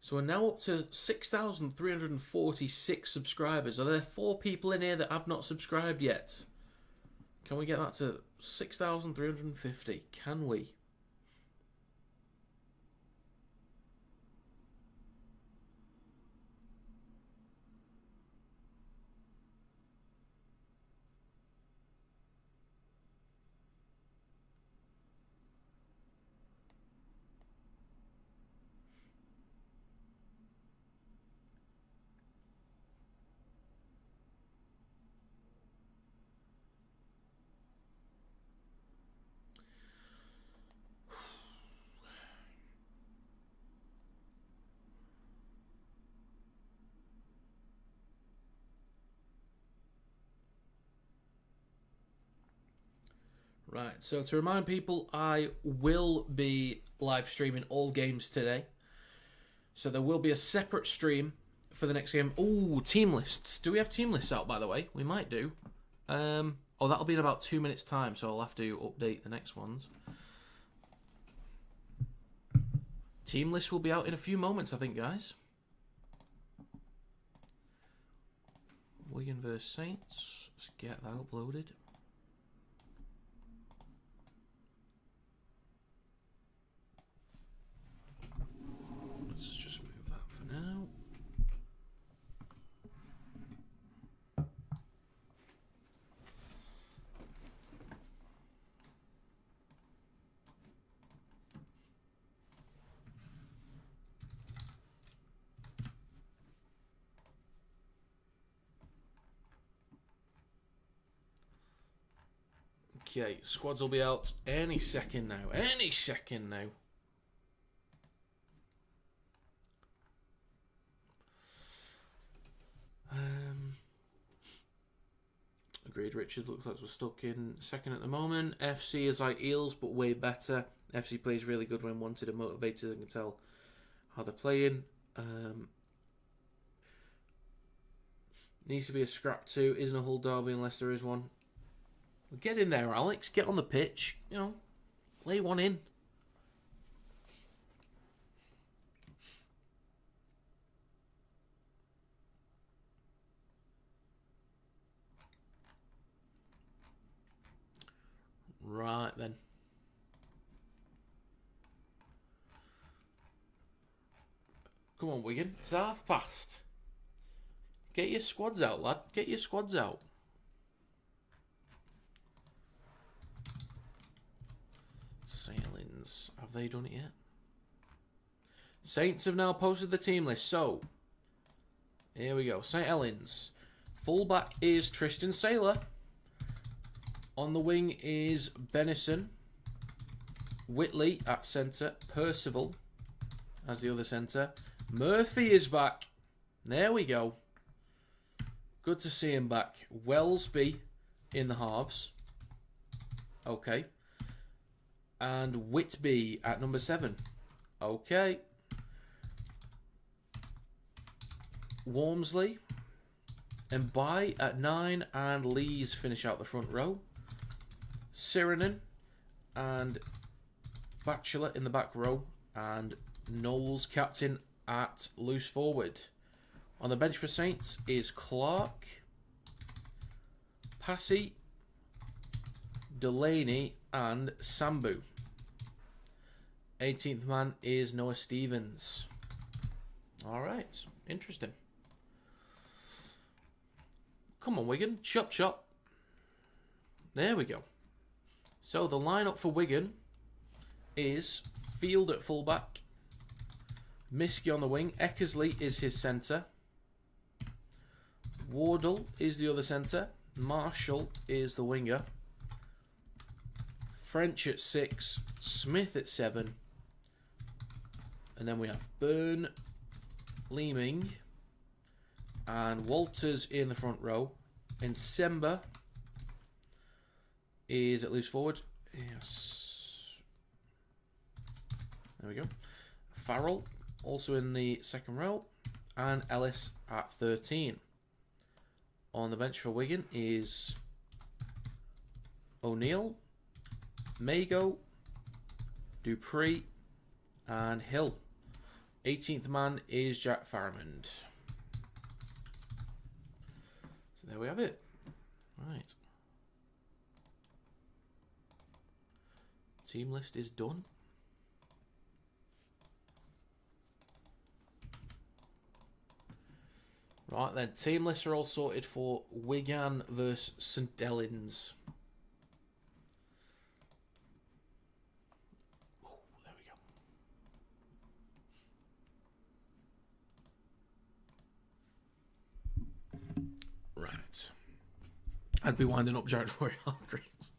So we're now up to 6,346 subscribers. Are there 4 people in here that have not subscribed yet? Can we get that to 6,350? Can we? Right, so to remind people, I will be live streaming all games today. So there will be a separate stream for the next game. Oh, team lists. Do we have team lists out, by the way? We might do. That'll be in about 2 minutes' time, so I'll have to update the next ones. Team list will be out in a few moments, I think, guys. Wigan vs Saints. Let's get that uploaded. Let's just move that for now. Okay, squads will be out any second now. Any second now. Agreed, Richard. Looks like we're stuck in second at the moment. FC is like Eels, but way better. FC plays really good when wanted and motivated. I can tell how they're playing. Needs to be a scrap too. Isn't a Hull derby unless there is one. Get in there, Alex. Get on the pitch. You know, lay one in. Right then. Come on, Wigan. It's half past. Get your squads out, lad. Get your squads out. Sailings. Have they done it yet? Saints have now posted the team list. So, here we go. St Helens. Fullback is Tristan Saylor. On the wing is Benison. Whitley at centre. Percival as the other centre. Murphy is back. There we go. Good to see him back. Wellesby in the halves. Okay. And Whitby at number 7. Okay. Wormsley and By at 9, and Lees finish out the front row. Sirenen and Batchelor in the back row, and Knowles captain at loose forward. On the bench for Saints is Clark, Passy, Delaney and Sambu. 18th man is Noah Stevens. Alright, interesting. Come on, Wigan. Chop, chop. There we go. So the lineup for Wigan is Field at fullback, Miskey on the wing, Eckersley is his centre, Wardle is the other centre, Marshall is the winger, French at 6, Smith at 7, and then we have Byrne, Leeming, and Walters in the front row, and Semba is at loose forward. Yes. There we go. Farrell also in the second row, and Ellis at 13. On the bench for Wigan is O'Neill, Mago, Dupree, and Hill. 18th man is Jack Faramond. So there we have it. Right. Team list is done. Right then, team lists are all sorted for Wigan versus St Helens. Oh, there we go. Right. I'd be winding up Jared Warrior-Hargreaves.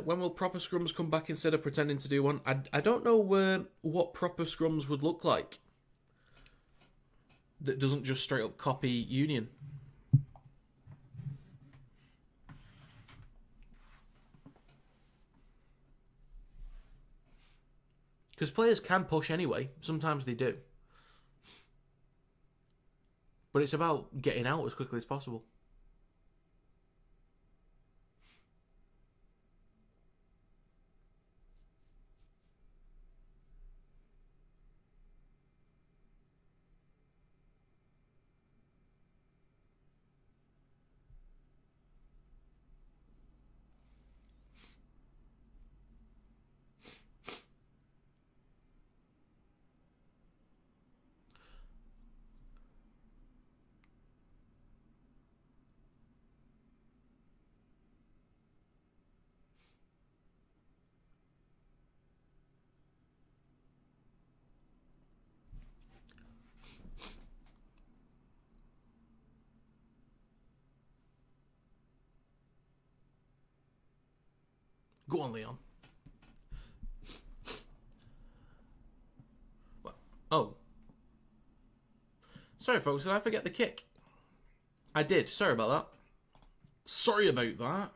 When will proper scrums come back instead of pretending to do one? I don't know what proper scrums would look like that doesn't just straight up copy Union. Because players can push anyway. Sometimes they do. But it's about getting out as quickly as possible. Go on, Leon. What? Oh. Sorry, folks. Did I forget the kick? I did. Sorry about that. Sorry about that.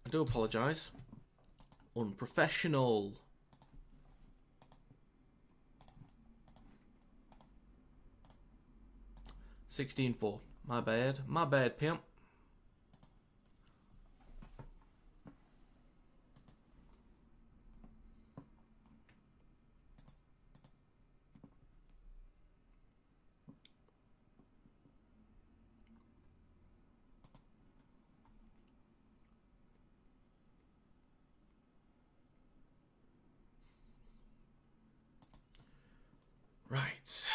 I do apologise. Unprofessional. $16-4. My bad. My bad, pimp. Right.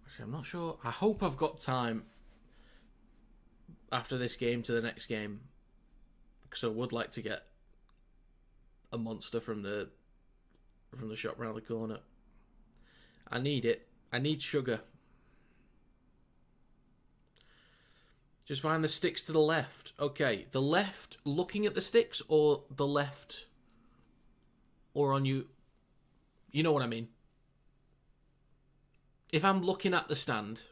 Actually, I'm not sure. I hope I've got time after this game to the next game, because I would like to get a monster from the shop round the corner. I need it. I need sugar. Just behind the sticks to the left. Okay, the left looking at the sticks, or the left or on you? You know what I mean. If I'm looking at the stand,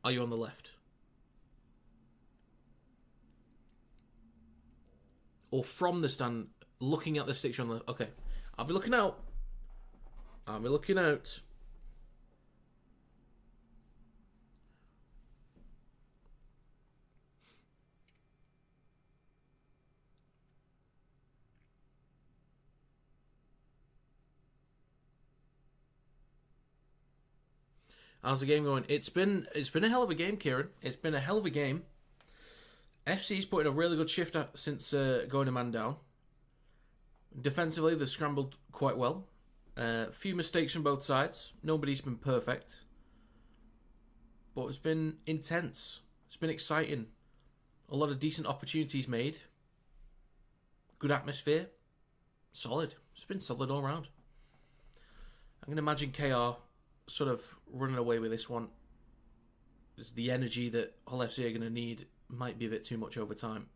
are you on the left? or from the stand, looking at the sticks on the... Okay, I'll be looking out. I'll be looking out. How's the game going? It's been a hell of a game, Kieran. It's been a hell of a game. FC's put in a really good shift since going a man down. Defensively, they've scrambled quite well. A few mistakes from both sides. Nobody's been perfect. But it's been intense. It's been exciting. A lot of decent opportunities made. Good atmosphere. Solid. It's been solid all round. I'm going to imagine KR sort of running away with this one. It's the energy that Hull FC are going to need might be a bit too much over time.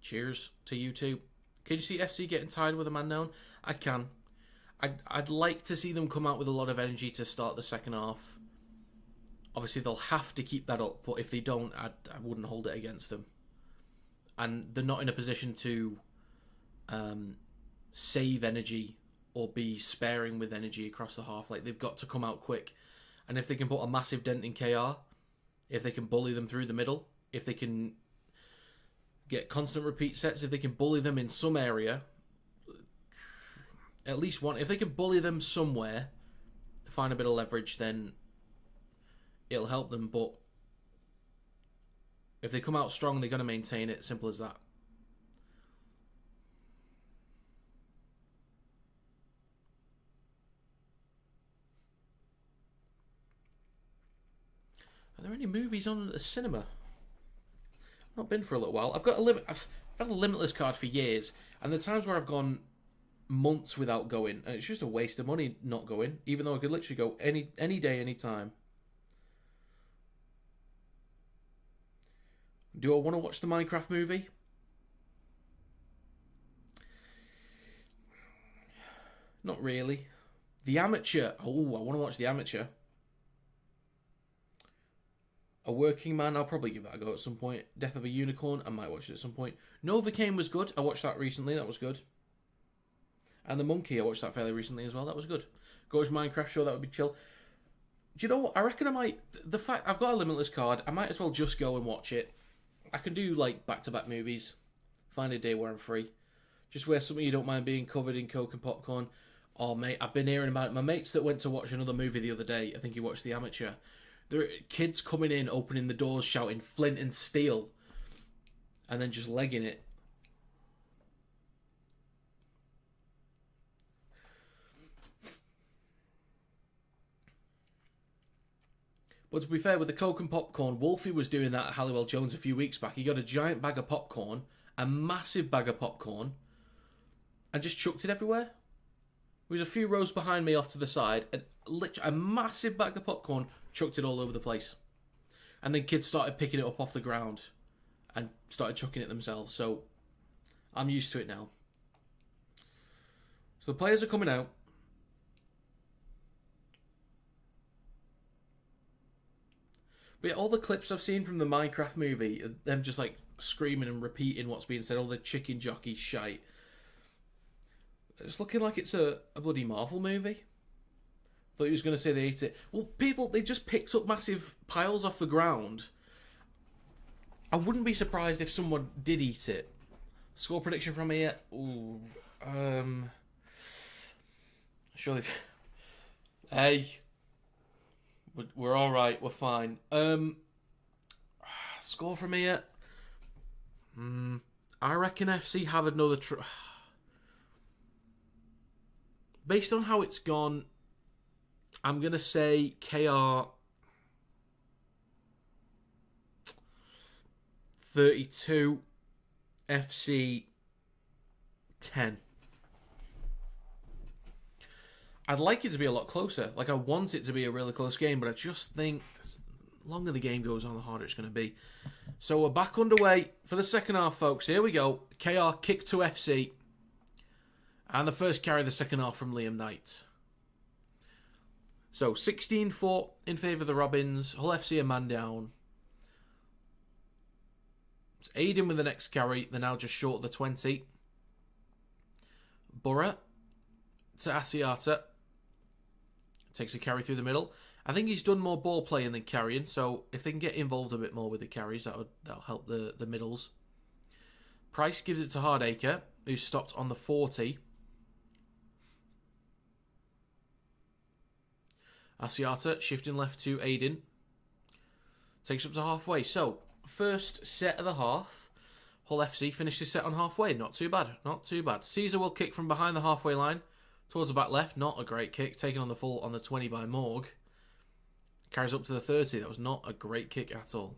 Cheers to you two. Can you see FC getting tired with a man down? I can. I'd like to see them come out with a lot of energy to start the second half. Obviously, they'll have to keep that up, but if they don't, I wouldn't hold it against them. And they're not in a position to save energy or be sparing with energy across the half. Like, they've got to come out quick. And if they can put a massive dent in KR, if they can bully them through the middle, if they can get constant repeat sets, if they can bully them in some area, at least one, if they can bully them somewhere, find a bit of leverage, then it'll help them. But if they come out strong, they're going to maintain it. Simple as that. Are there any movies on at the cinema? Not been for a little while. I've had a limitless card for years, and the times where I've gone months without going, and it's just a waste of money not going, even though I could literally go any day, any time. Do I want to watch the Minecraft movie? Not really. The Amateur. Oh, I want to watch The Amateur. A Working Man, I'll probably give that a go at some point. Death of a Unicorn, I might watch it at some point. Novocaine was good. I watched that recently. That was good. And The Monkey, I watched that fairly recently as well. That was good. Go to Minecraft show, that would be chill. Do you know what? I reckon I might... The fact I've got a limitless card, I might as well just go and watch it. I can do, like, back-to-back movies. Find a day where I'm free. Just wear something you don't mind being covered in Coke and popcorn. Oh, mate, I've been hearing about it. My mates that went to watch another movie the other day, I think he watched The Amateur. There are kids coming in, opening the doors, shouting Flint and Steel, and then just legging it. But to be fair, with the Coke and popcorn, Wolfie was doing that at Halliwell Jones a few weeks back. He got a giant bag of popcorn, a massive bag of popcorn, and just chucked it everywhere. There was a few rows behind me off to the side, and literally a massive bag of popcorn, chucked it all over the place. And then kids started picking it up off the ground and started chucking it themselves. So I'm used to it now. So the players are coming out. But yeah, all the clips I've seen from the Minecraft movie, them just like screaming and repeating what's being said, all the chicken jockey shite. It's looking like it's a bloody Marvel movie. Thought he was going to say they ate it. Well, people, they just picked up massive piles off the ground. I wouldn't be surprised if someone did eat it. Score prediction from here. Ooh. Surely. Hey. We're alright. We're fine. Score from here. I reckon FC have another... Based on how it's gone, I'm going to say KR 32, FC 10. I'd like it to be a lot closer. Like, I want it to be a really close game, but I just think the longer the game goes on, the harder it's going to be. So we're back underway for the second half, folks. Here we go. KR kick to FC. And the first carry of the second half from Liam Knight. So 16-4 in favour of the Robins. Hull FC a man down. It's Aiden with the next carry. They're now just short of the 20. Borough to Asiata. Takes a carry through the middle. I think he's done more ball playing than carrying, so if they can get involved a bit more with the carries, that'll help the middles. Price gives it to Hardacre, who's stopped on the 40. Asiata shifting left to Aiden. Takes up to halfway. So, first set of the half. Hull FC finished his set on halfway. Not too bad. Not too bad. Caesar will kick from behind the halfway line. Towards the back left. Not a great kick. Taken on the full on the 20 by Morg. Carries up to the 30. That was not a great kick at all.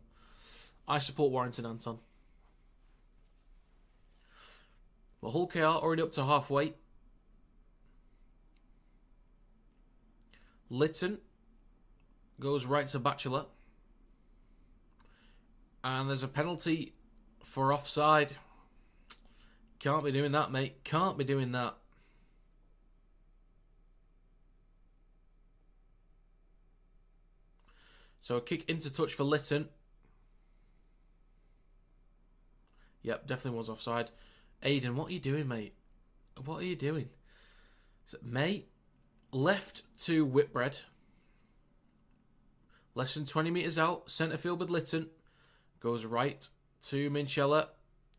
I support Warrington Anton. But Hull KR already up to halfway. Lytton goes right to Batchelor. And there's a penalty for offside. Can't be doing that, mate. Can't be doing that. So a kick into touch for Lytton. Yep, definitely was offside. Aiden, what are you doing, mate? What are you doing? So, mate, left to Whitbread. Less than 20 metres out. Centre field with Lytton. Goes right to Minchella.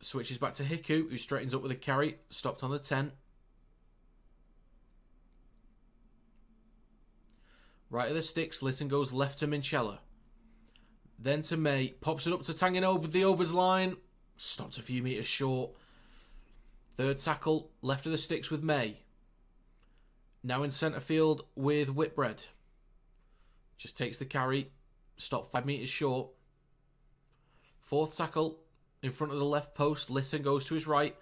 Switches back to Hiku, who straightens up with a carry. Stopped on the 10. Right of the sticks, Lytton goes left to Minchella. Then to May. Pops it up to Tangino with the overs line. Stopped a few metres short. Third tackle, left of the sticks with May. Now in centre field with Whitbread. Just takes the carry. Stopped 5 metres short. Fourth tackle, in front of the left post. Lytton goes to his right.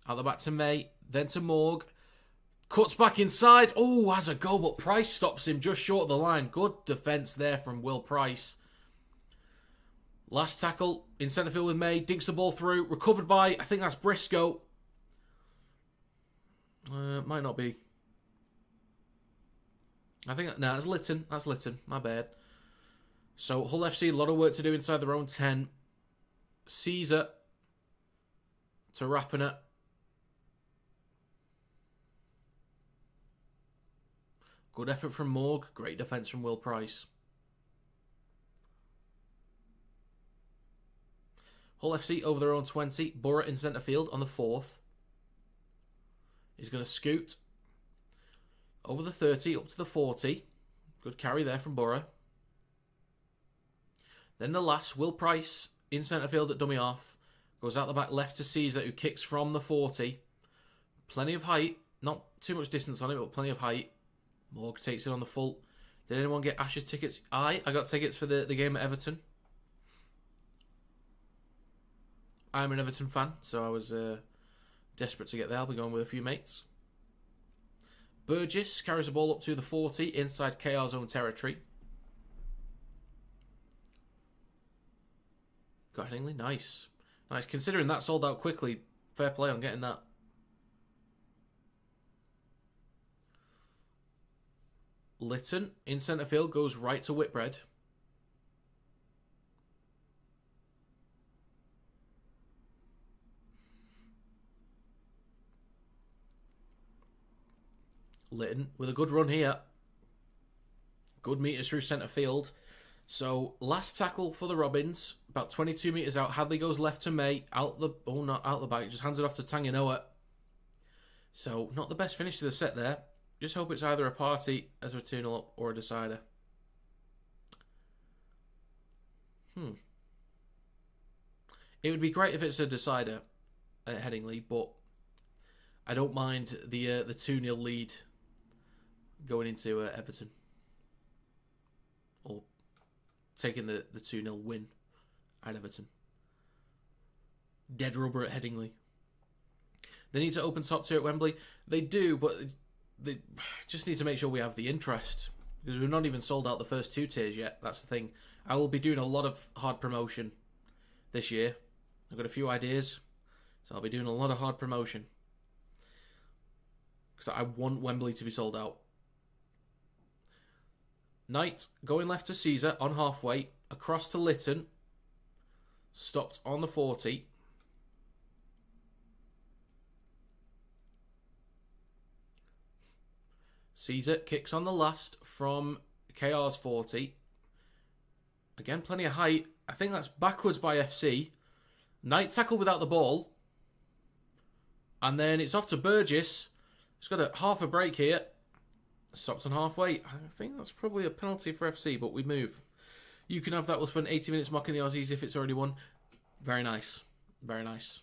Out the back to May. Then to Morg. Cuts back inside. Oh, has a go, but Price stops him just short of the line. Good defence there from Will Price. Last tackle in centre field with May. Dinks the ball through. Recovered by, I think that's Briscoe. Might not be. I think, no, it's Lytton. That's Lytton. My bad. So, Hull FC, a lot of work to do inside their own 10. Caesar to Rapiner. Good effort from Morg. Great defence from Will Price. Hull FC over their own 20. Borough in centre field on the 4th. He's going to scoot over the 30 up to the 40. Good carry there from Borough. Then the last, Will Price in centre field at dummy half. Goes out the back left to Caesar, who kicks from the 40. Plenty of height. Not too much distance on it, but plenty of height. Morg takes it on the full. Did anyone get Ash's tickets? I got tickets for the game at Everton. I'm an Everton fan, so I was desperate to get there. I'll be going with a few mates. Burgess carries the ball up to the 40 inside KR's own territory. Got Headingley. Nice. Nice. Considering that sold out quickly, fair play on getting that. Lytton in centre field goes right to Whitbread. Lytton with a good run here. Good metres through centre field. So, last tackle for the Robins. About 22 metres out. Hadley goes left to May. Not out the back. Just hands it off to Tanginoa. So, not the best finish to the set there. Just hope it's either a party as we're 2-0 up or a decider. It would be great if it's a decider at Headingley, but I don't mind the 2-0 lead going into Everton. Or taking the 2-0 win at Everton. Dead rubber at Headingley. They need to open top tier at Wembley. They do, but they just need to make sure we have the interest, because we've not even sold out the first 2 tiers yet. That's the thing. I will be doing a lot of hard promotion this year. I've got a few ideas, so I'll be doing a lot of hard promotion, because I want Wembley to be sold out. Knight going left to Caesar on halfway, across to Lytton, stopped on the 40. Caesar kicks on the last from KR's 40. Again, plenty of height. I think that's backwards by FC. Knight tackle without the ball. And then it's off to Burgess. He's got a half a break here. Stopped on halfway. I think that's probably a penalty for FC, but we move. You can have that. We'll spend 80 minutes mocking the Aussies if it's already won. Very nice. Very nice.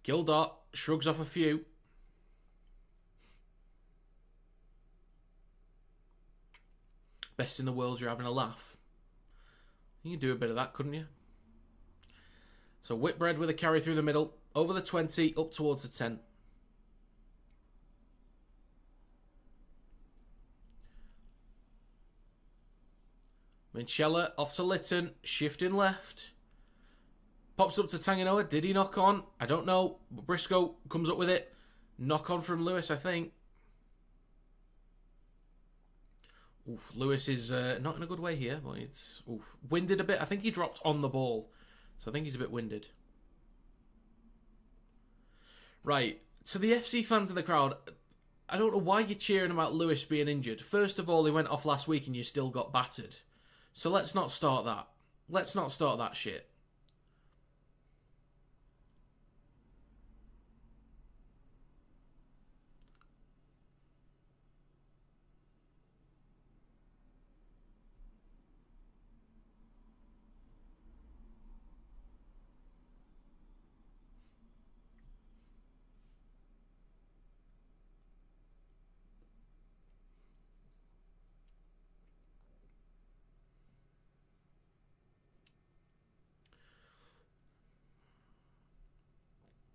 Gildart shrugs off a few. Best in the world, you're having a laugh. You can do a bit of that, couldn't you? So Whitbread with a carry through the middle. Over the 20, up towards the 10. Minchella off to Lytton. Shifting left. Pops up to Tanganoa. Did he knock on? I don't know. But Briscoe comes up with it. Knock on from Lewis, I think. Oof, Lewis is not in a good way here, but it's winded a bit. I think he dropped on the ball, so I think he's a bit winded. Right, to the FC fans in the crowd, I don't know why you're cheering about Lewis being injured. First of all, he went off last week and you still got battered. So let's not start that. Let's not start that shit.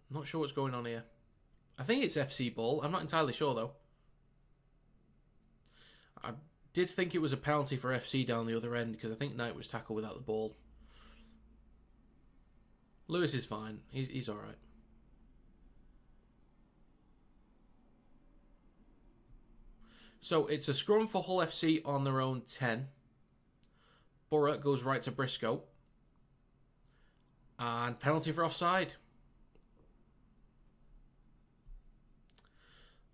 Not sure what's going on here. I think it's FC ball. I'm not entirely sure, though. I did think it was a penalty for FC down the other end, because I think Knight was tackled without the ball. Lewis is fine. He's all right. So it's a scrum for Hull FC on their own 10. Borough goes right to Briscoe. And penalty for offside.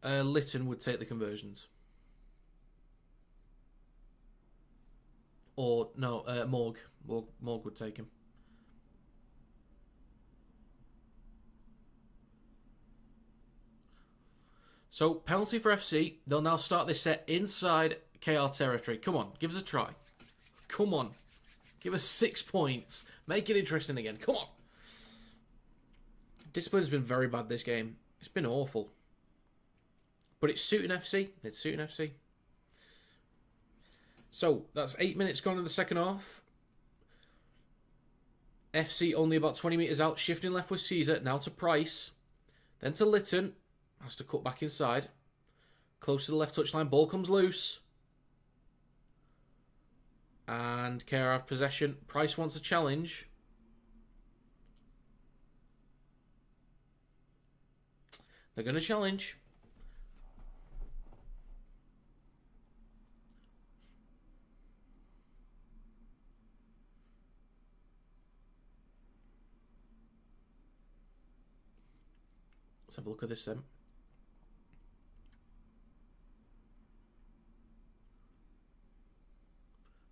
Lytton would take the conversions. Or, no, Morg. Morg would take him. So, penalty for FC. They'll now start this set inside KR territory. Come on, give us a try. Come on. Give us 6 points. Make it interesting again. Come on. Discipline's been very bad this game. It's been awful. But it's suiting FC. It's suiting FC. So, that's 8 minutes gone in the second half. FC only about 20 metres out. Shifting left with Caesar. Now to Price. Then to Lytton. Has to cut back inside. Close to the left touchline. Ball comes loose. And KR have possession. Price wants a challenge. They're going to challenge. Let's have a look at this then.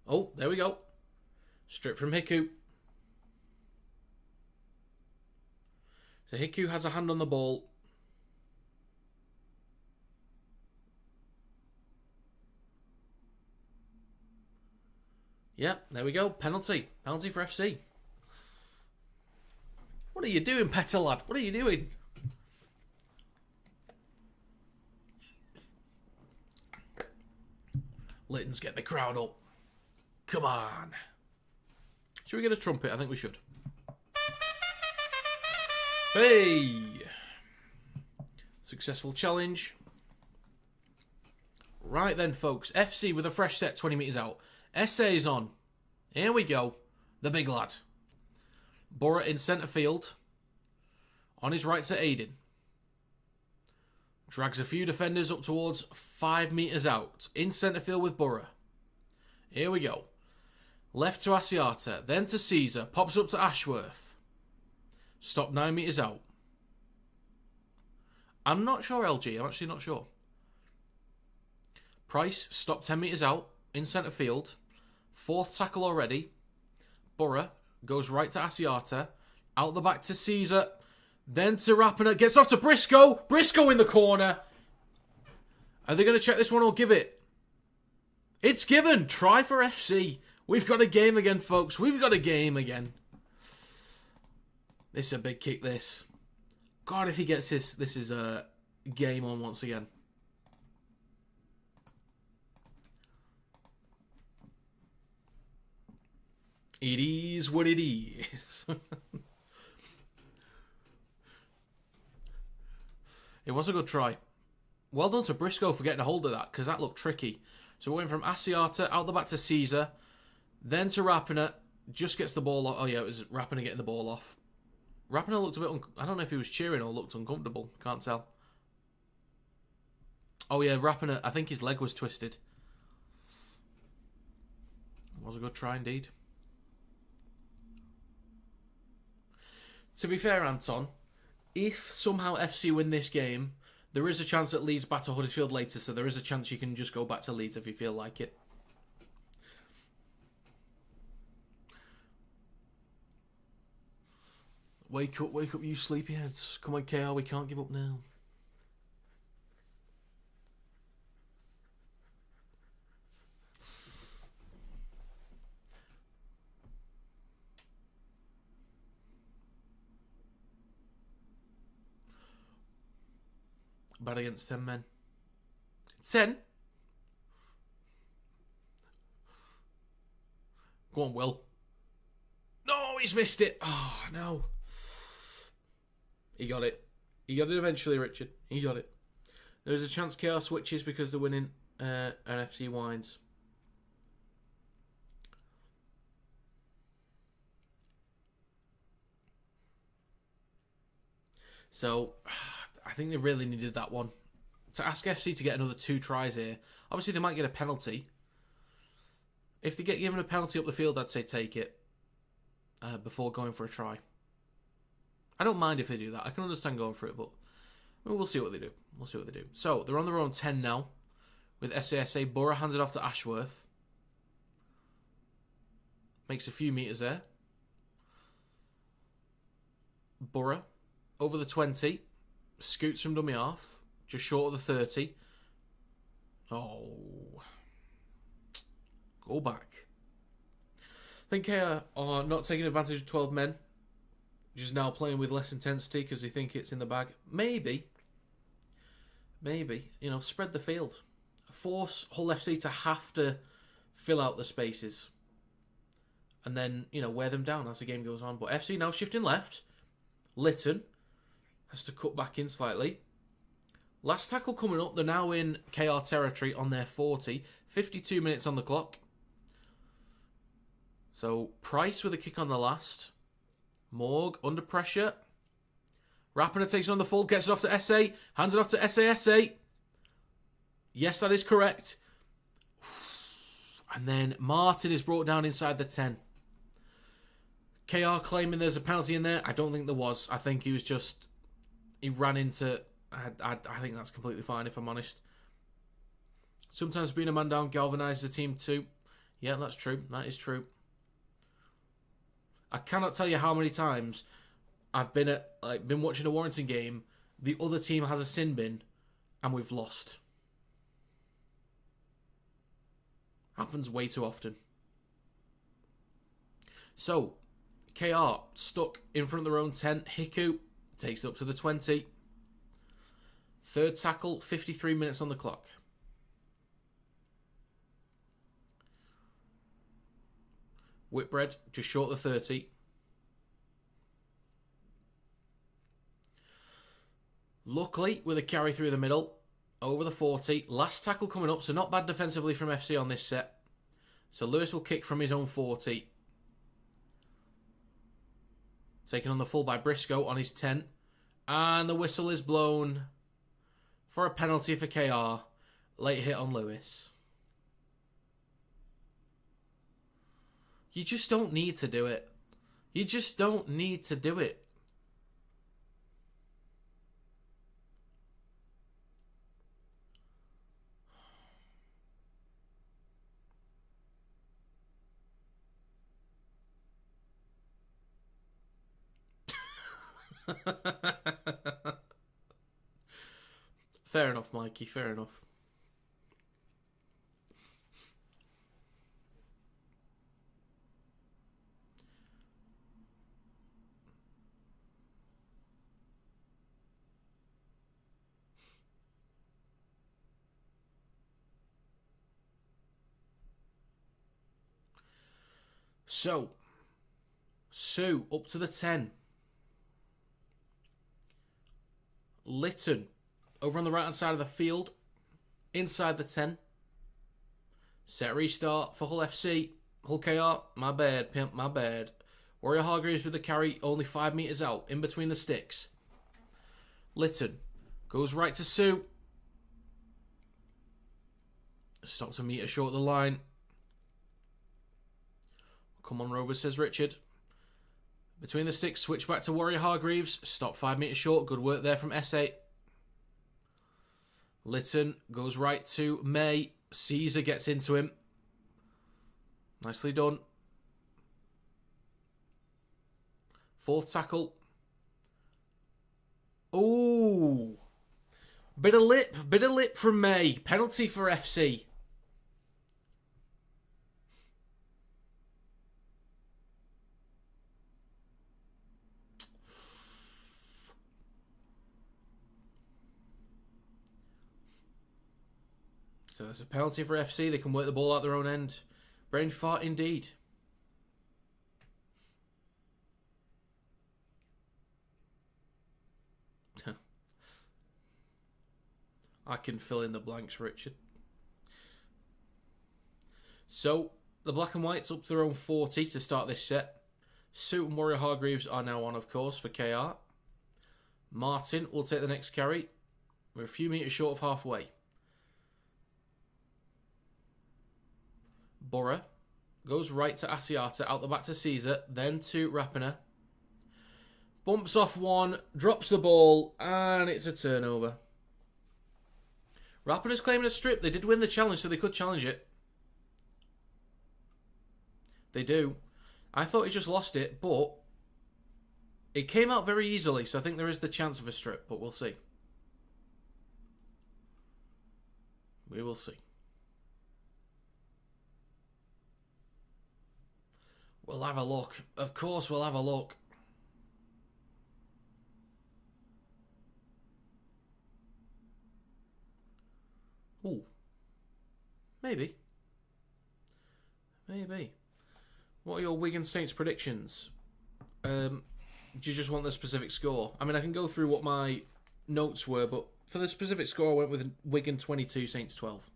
Oh, there we go. Strip from Hiku. So Hiku has a hand on the ball. Yeah, there we go. Penalty. Penalty for FC. What are you doing, Petter lad? What are you doing? Lytton's get the crowd up. Come on. Should we get a trumpet? I think we should. Hey! Successful challenge. Right then, folks. FC with a fresh set 20 metres out. SA is on. Here we go. The big lad. Borough in centre field. On his right to Aiden. Drags a few defenders up towards 5 metres out. In centre field with Borough. Here we go. Left to Asiata. Then to Caesar. Pops up to Ashworth. Stop 9 metres out. I'm not sure, LG. I'm actually not sure. Price, stop 10 metres out. In centre field. 4th tackle already. Borough goes right to Asiata. Out the back to Caesar. Then to Rapiner. Gets off to Briscoe. Briscoe in the corner. Are they going to check this one or give it? It's given. Try for FC. We've got a game again, folks. We've got a game again. This is a big kick, this. God, if he gets this, this is a game on once again. It is what it is. It was a good try. Well done to Briscoe for getting a hold of that, because that looked tricky. So we went from Asiata out the back to Caesar, then to Rapiner. Just gets the ball off. Oh yeah, it was Rapiner getting the ball off. Rapiner looked a bit... I don't know if he was cheering or looked uncomfortable. Can't tell. Oh yeah, Rapiner, I think his leg was twisted. It was a good try indeed. To be fair, Anton, if somehow FC win this game, there is a chance that Leeds batter Huddersfield later, so there is a chance you can just go back to Leeds if you feel like it. Wake up, you sleepyheads. Come on, KR, we can't give up now. Bad against 10 men. 10? Go on, Will. No, he's missed it. Oh, no. He got it. He got it eventually, Richard. He got it. There's a chance KR switches because they're winning an FC Wines. So, I think they really needed that one. To ask FC to get another 2 tries here. Obviously, they might get a penalty. If they get given a penalty up the field, I'd say take it before going for a try. I don't mind if they do that. I can understand going for it, but we'll see what they do. We'll see what they do. So, they're on their own 10 now. With SASA. Borough hands it off to Ashworth. Makes a few metres there. Borough. Over the 20. Scoots from dummy half. Just short of the 30. Oh. Go back. I think KR are not taking advantage of 12 men. Just now playing with less intensity because they think it's in the bag. Maybe. Maybe. You know, spread the field. Force Hull FC to have to fill out the spaces. And then, you know, wear them down as the game goes on. But FC now shifting left. Lytton has to cut back in slightly. Last tackle coming up. They're now in KR territory on their 40. 52 minutes on the clock. So, Price with a kick on the last. Morg under pressure. Rapiner takes it on the full. Gets it off to SA. Hands it off to SA. Yes, that is correct. And then Martin is brought down inside the 10. KR claiming there's a penalty in there. I don't think there was. I think he was just... He ran into... I think that's completely fine, if I'm honest. Sometimes being a man down galvanises the team too. Yeah, that's true. That is true. I cannot tell you how many times I've been watching a Warrington game, the other team has a sin bin, and we've lost. Happens way too often. So, KR stuck in front of their own 10. Hiku takes it up to the 20. Third tackle, 53 minutes on the clock. Whitbread, just short of the 30. Luckily, with a carry through the middle, over the 40. Last tackle coming up, so not bad defensively from FC on this set. So Lewis will kick from his own 40. Taken on the full by Briscoe on his 10. And the whistle is blown for a penalty for KR. Late hit on Lewis. You just don't need to do it. You just don't need to do it. Fair enough, Mikey. Fair enough. So, Sue up to the 10. Lytton over on the right hand side of the field, inside the 10. Set restart for Hull FC. Hull KR, my bad, pimp, my bad. Warrior Hargreaves with the carry, only 5 metres out, in between the sticks. Lytton goes right to Sue. Stops a metre short of the line. Come on, Rovers, says Richard. Between the sticks, switch back to Warrior Hargreaves. Stop 5 metres short. Good work there from S8. Lytton goes right to May. Caesar gets into him. Nicely done. Fourth tackle. Ooh. Bit of lip from May. Penalty for FC. So there's a penalty for FC. They can work the ball out their own end. Brain fart indeed. I can fill in the blanks, Richard. So, the Black and Whites up to their own 40 to start this set. Suit and Warrior Hargreaves are now on, of course, for KR. Martin will take the next carry. We're a few metres short of halfway. Borough goes right to Asiata, out the back to Caesar, then to Rapiner. Bumps off one, drops the ball, and it's a turnover. Rapiner's claiming a strip. They did win the challenge, so they could challenge it. They do. I thought he just lost it, but it came out very easily, so I think there is the chance of a strip, but we'll see. We will see. We'll have a look. Of course we'll have a look. Ooh. Maybe. Maybe. What are your Wigan Saints predictions? Do you just want the specific score? I mean, I can go through what my notes were, but for the specific score, I went with Wigan 22, Saints 12.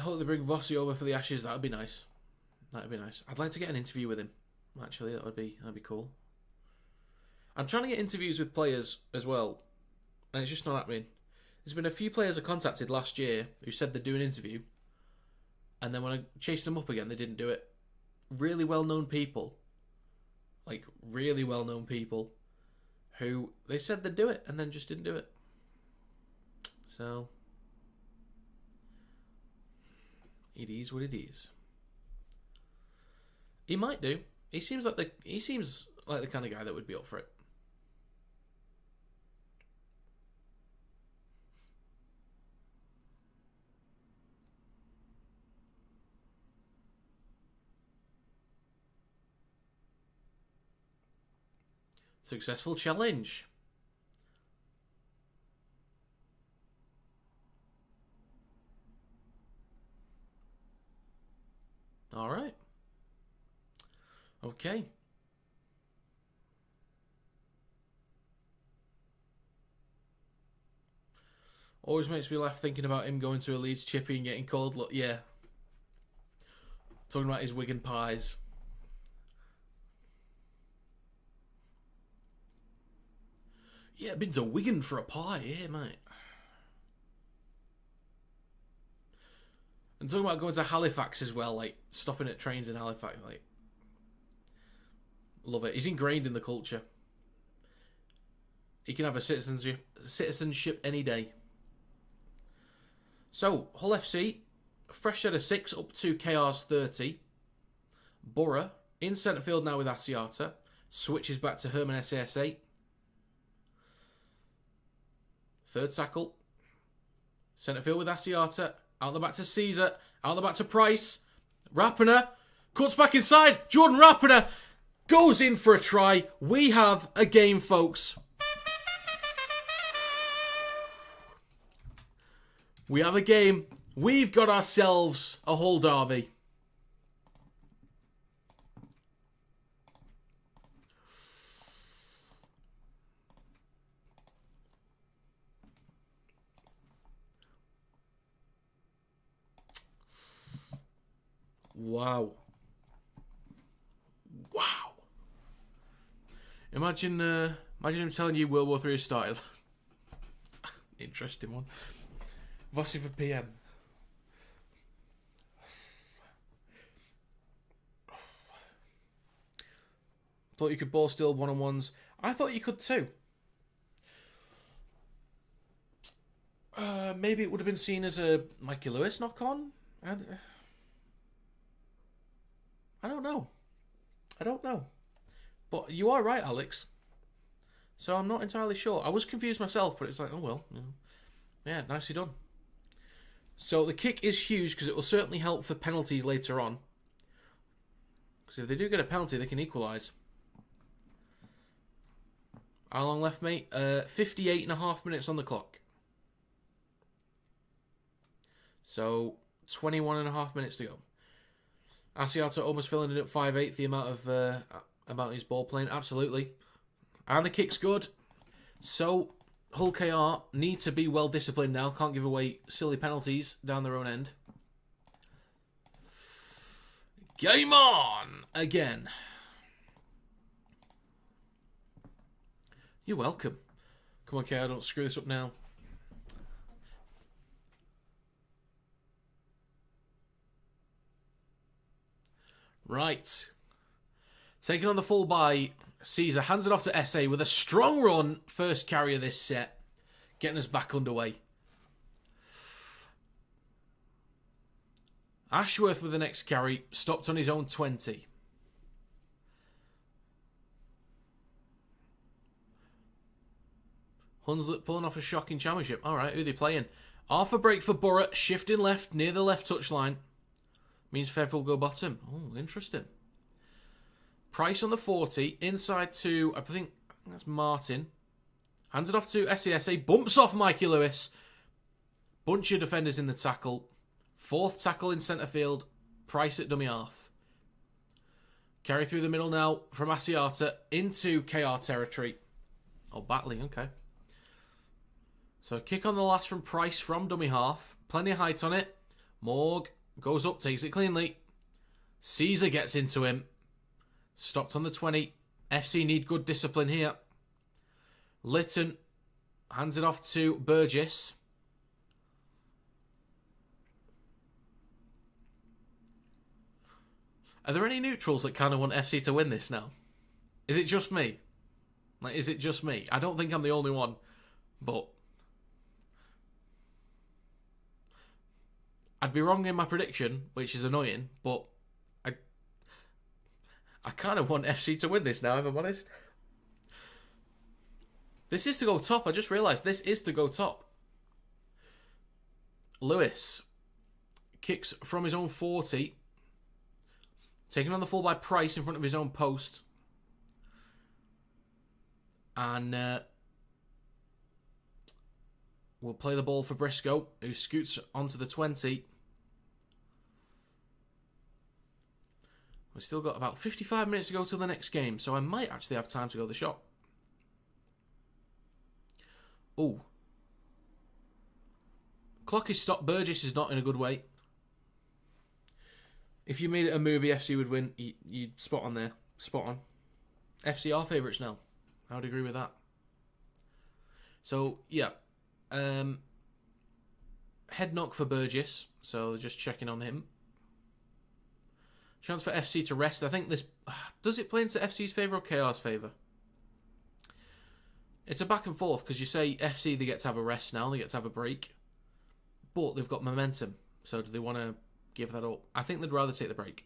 Hope they bring Vossi over for the Ashes. That would be nice. That would be nice. I'd like to get an interview with him. Actually, that'd be cool. I'm trying to get interviews with players as well, and it's just not happening. There's been a few players I contacted last year who said they'd do an interview, and then when I chased them up again, they didn't do it. Really well-known people, like really well-known people, who they said they'd do it and then just didn't do it. So it is what it is. He might do. He seems like the kind of guy that would be up for it. Successful challenge. All right. Okay. Always makes me laugh thinking about him going to a Leeds chippy and getting called. Look, yeah. Talking about his Wigan pies. Yeah, been to Wigan for a pie, yeah, mate. And talking about going to Halifax as well, like stopping at trains in Halifax, like love it. He's ingrained in the culture. He can have a citizenship any day. So, Hull FC, fresh set of 6 up to KR's 30. Borough, in centre field now with Asiata. Switches back to Herman SAS8. Third tackle. Centre field with Asiata. Out the back to Caesar. Out the back to Price. Rapiner. Cuts back inside. Jordan Rapiner goes in for a try. We have a game, folks. We have a game. We've got ourselves a Hull derby. Wow. Wow. Imagine him telling you World War III has started. Interesting one. Vossi for PM. Thought you could ball steal one-on-ones. I thought you could too. Maybe it would have been seen as a Mikey Lewis knock-on. I don't know. But you are right, Alex. So I'm not entirely sure. I was confused myself, but it's like, oh well. Yeah, nicely done. So the kick is huge because it will certainly help for penalties later on. Because if they do get a penalty, they can equalise. How long left, mate? 58 and a half minutes on the clock. So 21 and a half minutes to go. Asiata almost filling it at 5/8 the amount he's ball playing. Absolutely. And the kick's good. So Hull KR need to be well disciplined now. Can't give away silly penalties down their own end. Game on! Again. You're welcome. Come on, KR, don't screw this up now. Right. Taking on the full by Caesar. Hands it off to SA with a strong run. First carry of this set. Getting us back underway. Ashworth with the next carry. Stopped on his own 20. Hunslet pulling off a shocking championship. Alright, who are they playing? Half a break for Borough. Shifting left near the left touchline. Means Fev will go bottom. Oh, interesting. Price on the 40. Inside to, I think that's Martin. Hands it off to SESA. Bumps off Mikey Lewis. Bunch of defenders in the tackle. Fourth tackle in centre field. Price at dummy half. Carry through the middle now from Asiata into KR territory. Oh, battling, okay. So kick on the last from Price from dummy half. Plenty of height on it. Morg goes up, takes it cleanly. Caesar gets into him. Stopped on the 20. FC need good discipline here. Litton hands it off to Burgess. Are there any neutrals that kind of want FC to win this now? Is it just me? Like, is it just me? I don't think I'm the only one, but I'd be wrong in my prediction, which is annoying, but I kind of want FC to win this now, if I'm honest. This is to go top. I just realised this is to go top. Lewis kicks from his own 40. Taken on the full by Price in front of his own post. And we'll play the ball for Briscoe, who scoots onto the 20. We've still got about 55 minutes to go till the next game, so I might actually have time to go to the shop. Oh. Clock is stopped. Burgess is not in a good way. If you made it a movie, FC would win. You'd spot on there. Spot on. FC are favourites now. I would agree with that. So, yeah. Head knock for Burgess. So, just checking on him. Chance for FC to rest. I think this... Does it play into FC's favour or KR's favour? It's a back and forth, because you say FC, they get to have a rest now. They get to have a break. But they've got momentum. So, do they want to give that up? I think they'd rather take the break.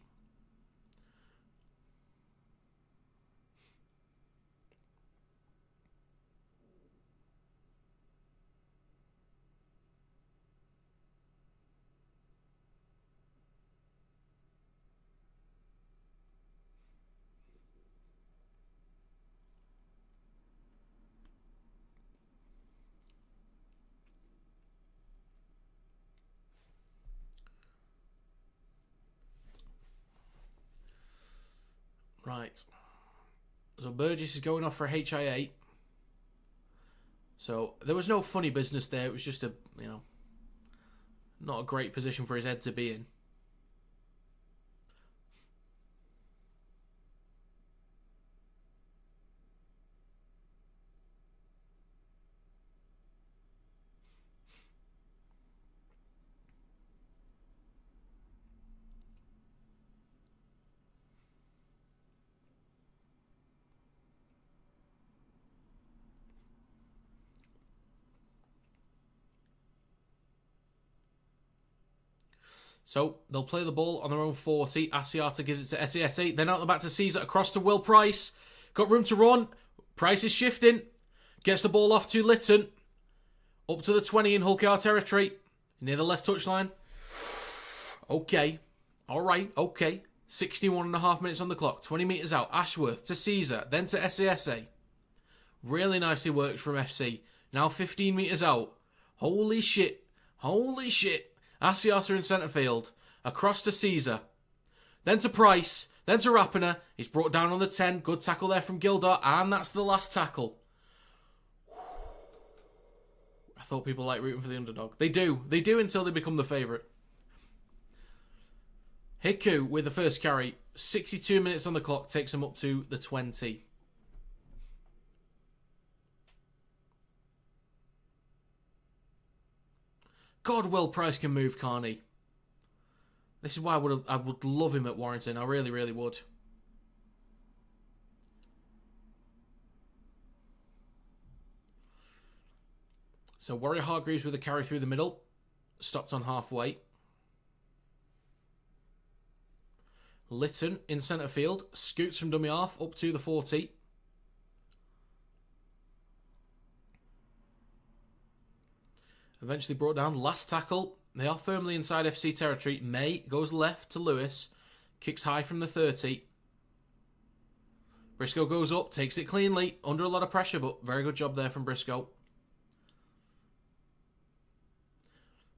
Right. So Burgess is going off for a HIA. So there was no funny business there. It was just not a great position for his head to be in. So they'll play the ball on their own 40. Asiata gives it to SASA. Then out the back to Caesar. Across to Will Price. Got room to run. Price is shifting. Gets the ball off to Lytton. Up to the 20 in Hull KR territory. Near the left touchline. Okay. Alright. Okay. 61.5 minutes on the clock. 20 metres out. Ashworth to Caesar. Then to SASA. Really nicely worked from FC. Now 15 metres out. Holy shit. Holy shit. Asiata in centre field. Across to Caesar. Then to Price. Then to Rapiner. He's brought down on the 10. Good tackle there from Gildart. And that's the last tackle. I thought people like rooting for the underdog. They do. They do until they become the favourite. Hiku with the first carry. 62 minutes on the clock. Takes him up to the 20. God, Will Price can move, can't he? This is why I would love him at Warrington. I really, really would. So Warrior Hargreaves with a carry through the middle. Stopped on halfway. Lytton in centre field. Scoots from dummy half up to the 40. Eventually brought down. Last tackle. They are firmly inside FC territory. May goes left to Lewis. Kicks high from the 30. Briscoe goes up. Takes it cleanly. Under a lot of pressure, but very good job there from Briscoe.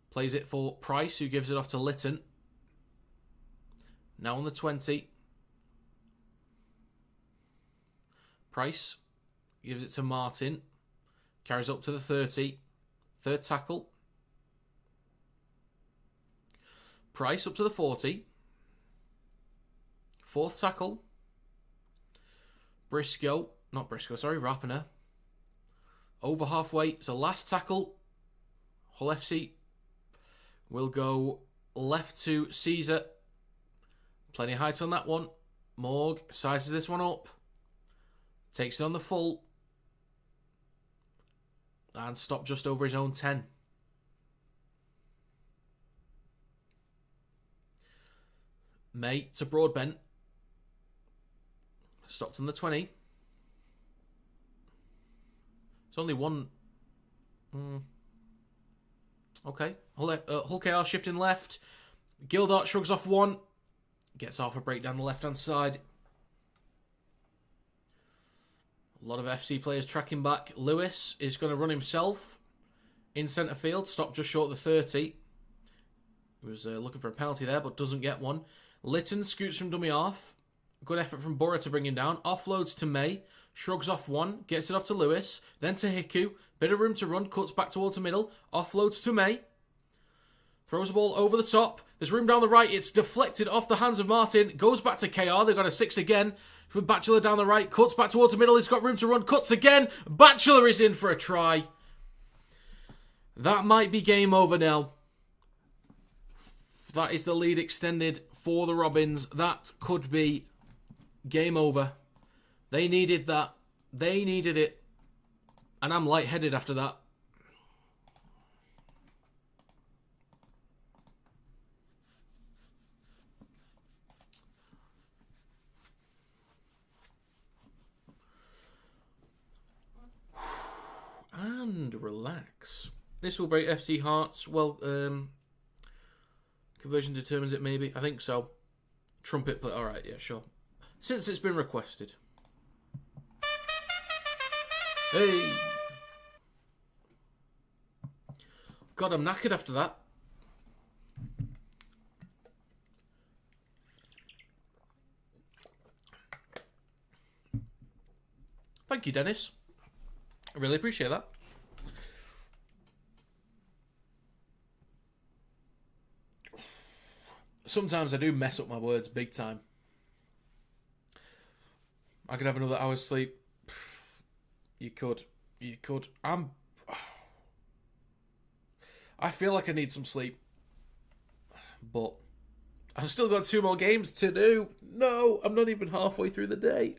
Plays it for Price, who gives it off to Lytton. Now on the 20. Price gives it to Martin. Carries up to the 30. Third tackle. Price up to the 40. Fourth tackle. Rapiner. Over halfway. So last tackle. Hull FC will go left to Caesar. Plenty of height on that one. Morg sizes this one up. Takes it on the full. And stopped just over his own 10. May to Broadbent. Stopped on the 20. It's only one. Okay. Hull KR shifting left. Gildart shrugs off one. Gets off a break down the left-hand side. A lot of FC players tracking back. Lewis is going to run himself in centre field. Stopped just short of the 30. He was looking for a penalty there, but doesn't get one. Lytton scoots from dummy half. Good effort from Borough to bring him down. Offloads to May. Shrugs off one. Gets it off to Lewis. Then to Hiku. Bit of room to run. Cuts back towards the middle. Offloads to May. Throws the ball over the top. There's room down the right. It's deflected off the hands of Martin. Goes back to KR. They've got a 6 again. With Batchelor down the right. Cuts back towards the middle. He's got room to run. Cuts again. Batchelor is in for a try. That might be game over now. That is the lead extended for the Robins. That could be game over. They needed that. They needed it. And I'm lightheaded after that. And relax. This will break FC Hearts. Well, conversion determines it, maybe. I think so. Trumpet play. Alright, yeah, sure. Since it's been requested. Hey! God, I'm knackered after that. Thank you, Dennis. I really appreciate that. Sometimes I do mess up my words big time. I could have another hour's sleep. You could. You could. I feel like I need some sleep. But I've still got 2 more games to do. No, I'm not even halfway through the day.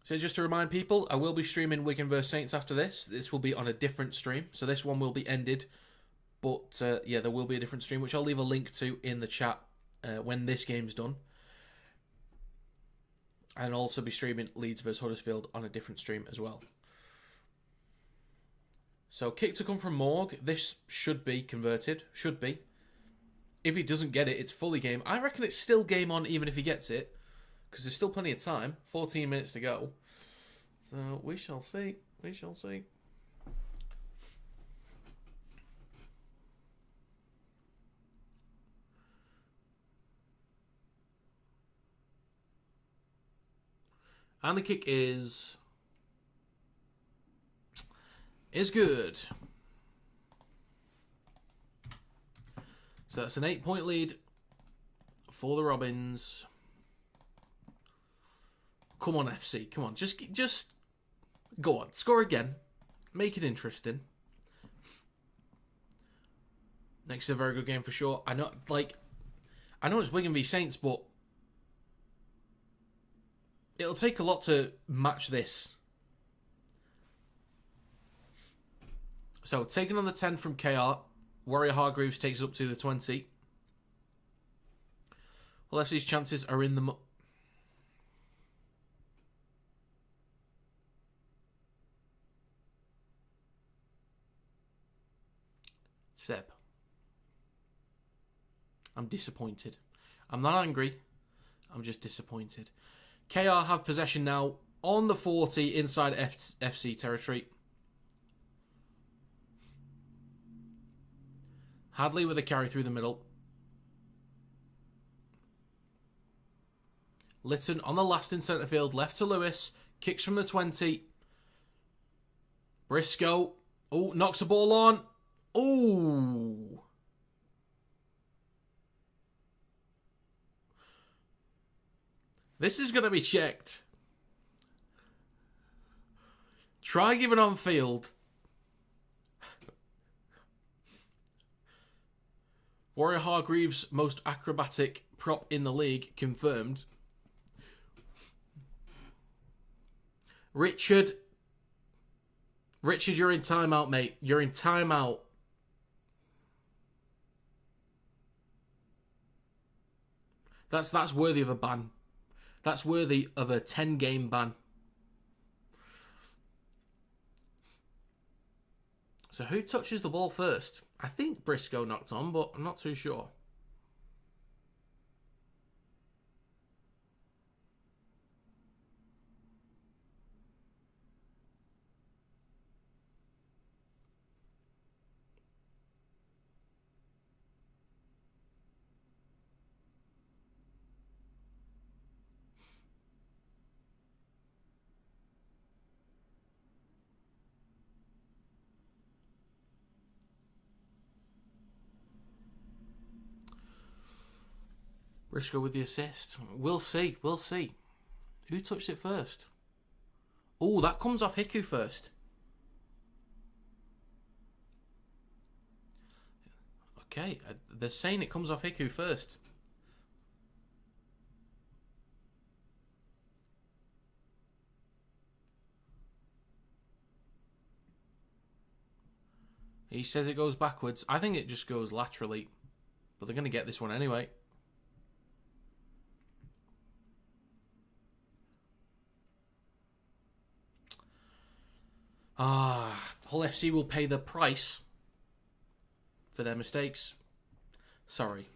So just to remind people, I will be streaming Wigan vs Saints after this. This will be on a different stream. So this one will be ended. But yeah, there will be a different stream, which I'll leave a link to in the chat when this game's done. And I'll also be streaming Leeds vs Huddersfield on a different stream as well. So kick to come from Morg. This should be converted. Should be. If he doesn't get it, it's fully game. I reckon it's still game on even if he gets it. Because there's still plenty of time. 14 minutes to go. So we shall see. We shall see. And the kick is good. So that's an 8-point lead for the Robins. Come on, FC. Come on. Just go on. Score again. Make it interesting. Next is a very good game for sure. I know it's Wigan v Saints, but it'll take a lot to match this. So, taking on the 10 from KR. Warrior Hargreaves takes up to the 20. Well, FC's chances are in the... Seb. I'm disappointed. I'm not angry. I'm just disappointed. KR have possession now on the 40 inside FC territory. Hadley with a carry through the middle. Litton on the last in centre field. Left to Lewis. Kicks from the 20. Briscoe. Oh, knocks the ball on. Oh. This is going to be checked. Try giving on field. Warrior Hargreaves' most acrobatic prop in the league confirmed. Richard, you're in timeout, mate. You're in timeout. That's worthy of a ban. That's worthy of a 10-game ban. So who touches the ball first? I think Briscoe knocked on, but I'm not too sure. Briscoe with the assist. We'll see. We'll see. Who touched it first? Oh, that comes off Hiku first. Okay, they're saying it comes off Hiku first. He says it goes backwards. I think it just goes laterally. But they're going to get this one anyway. Hull FC will pay the price for their mistakes. Sorry.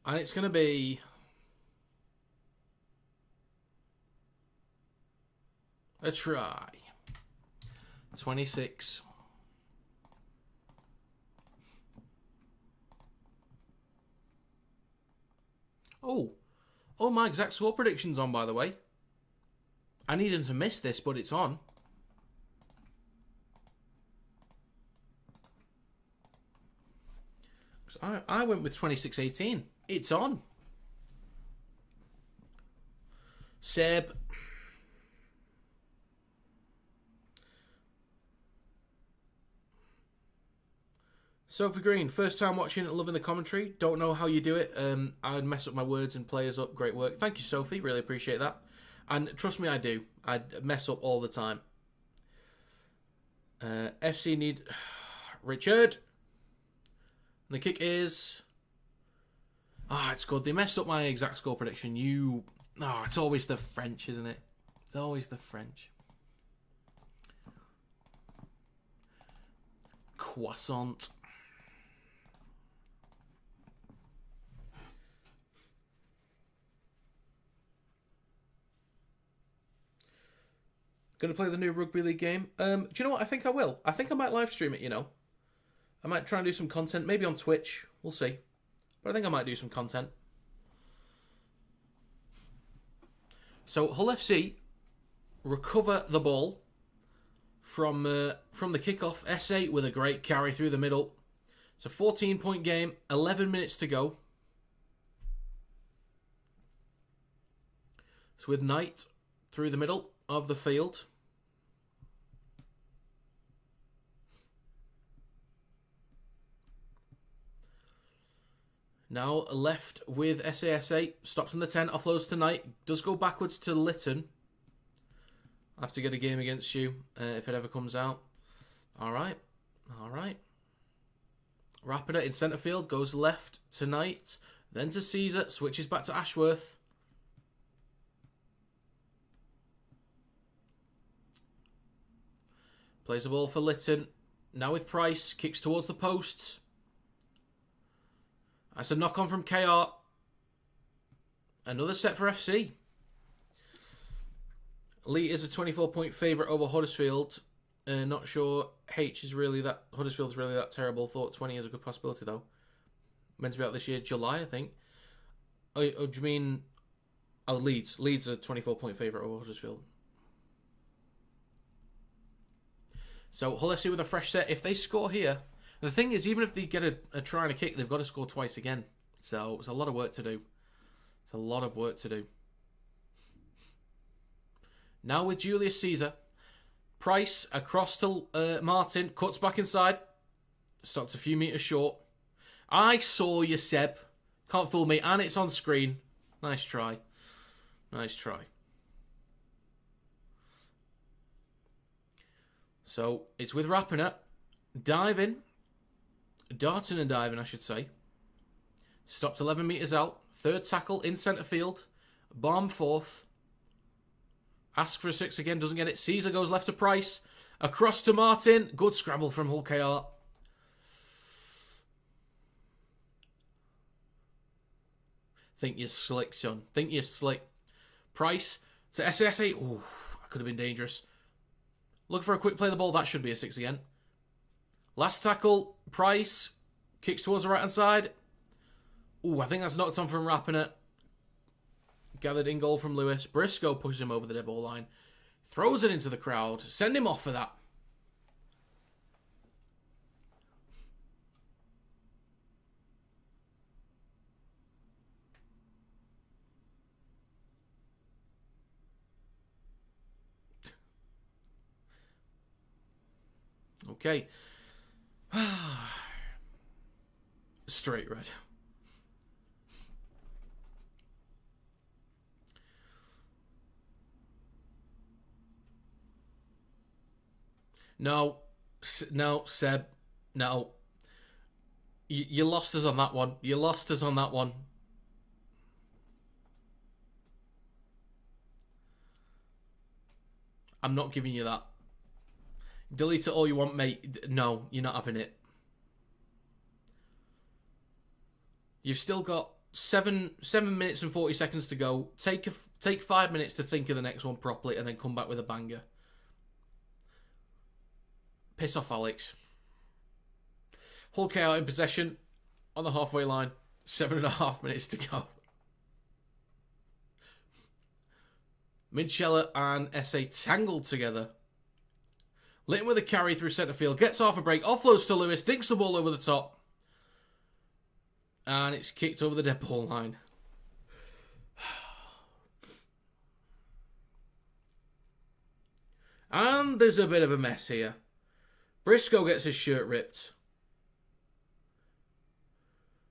And it's going to be a try. 26. Oh, my exact score prediction's on, by the way. I need him to miss this, but it's on. I went with 26-18. It's on. Seb. Sophie Green, first time watching it, loving the commentary. Don't know how you do it. I'd mess up my words and players up. Great work. Thank you, Sophie. Really appreciate that. And trust me, I do. I mess up all the time. FC need Richard. The kick is... it's good. They messed up my exact score prediction. It's always the French, isn't it? It's always the French. Croissant. Going to play the new Rugby League game. Do you know what? I think I will. I think I might live stream it, you know. I might try and do some content. Maybe on Twitch. We'll see. But I think I might do some content. So, Hull FC recover the ball from the kickoff. SA with a great carry through the middle. It's a 14-point game. 11 minutes to go. So with Knight through the middle of the field. Now left with SASA. Stops on the 10. Offloads to Knight. Does go backwards to Lytton. I have to get a game against you if it ever comes out. Alright. Rapida in centre field. Goes left to Knight. Then to Caesar. Switches back to Ashworth. Plays the ball for Lytton. Now with Price. Kicks towards the posts. That's a knock-on from KR. Another set for FC. Lee is a 24-point favourite over Huddersfield. Not sure Huddersfield's really that terrible. Thought 20 is a good possibility, though. Meant to be out this year, July, I think. Oh, do you mean... Oh, Leeds. Leeds are a 24-point favourite over Huddersfield. So, Hull FC with a fresh set. If they score here... The thing is, even if they get a try and a kick, they've got to score twice again. So, it's a lot of work to do. Now with Julius Caesar. Price across to Martin. Cuts back inside. Stopped a few metres short. I saw you, Seb. Can't fool me. And it's on screen. Nice try. So, it's with Rapiner. Diving. Darting and diving, I should say. Stopped 11 metres out. Third tackle in centre field. Bomb fourth. Ask for a 6 again, doesn't get it. Caesar goes left to Price. Across to Martin. Good scrabble from Hull KR. Think you're slick, son. Think you're slick. Price to SSA. Ooh, that could have been dangerous. Looking for a quick play of the ball. That should be a 6 again. Last tackle, Price. Kicks towards the right-hand side. Ooh, I think that's knocked on from Rapiner. Gathered in goal from Lewis. Briscoe pushes him over the dead ball line. Throws it into the crowd. Send him off for that. Okay. Straight red. No, Seb, no. You lost us on that one. You lost us on that one. I'm not giving you that. Delete it all you want, mate. No, you're not having it. You've still got 7 minutes and 40 seconds to go. Take 5 minutes to think of the next one properly and then come back with a banger. Piss off, Alex. Hull KO in possession on the halfway line. 7.5 minutes to go. Midshella and SA tangled together. Litton with a carry through centre field. Gets half a break. Offloads to Lewis. Dinks the ball over the top. And it's kicked over the dead ball line. And there's a bit of a mess here. Briscoe gets his shirt ripped.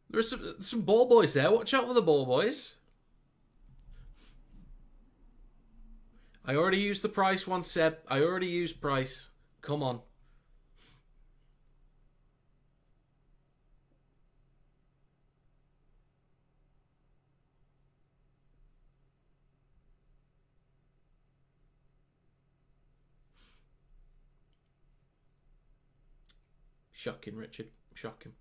There's some ball boys there. Watch out for the ball boys. I already used the Price one, Seb. I already used Price. Come on. Shocking, Richard. Shocking.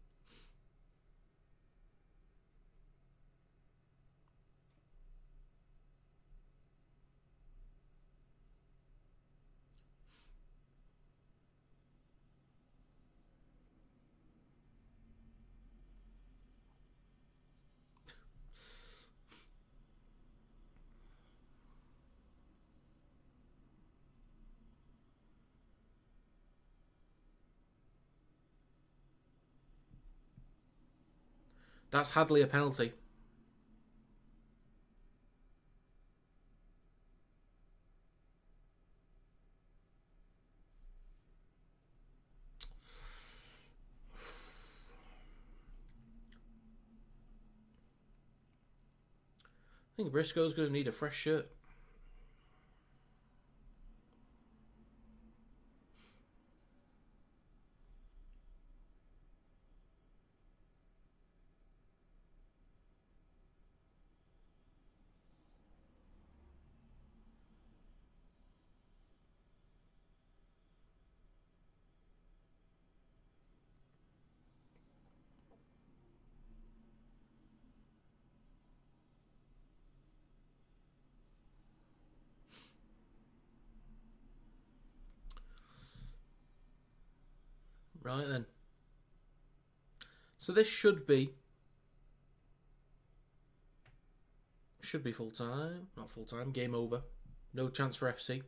That's Hadley a penalty. I think Briscoe's going to need a fresh shirt. Right then. So this should be full time. Not full time. Game over. No chance for FC.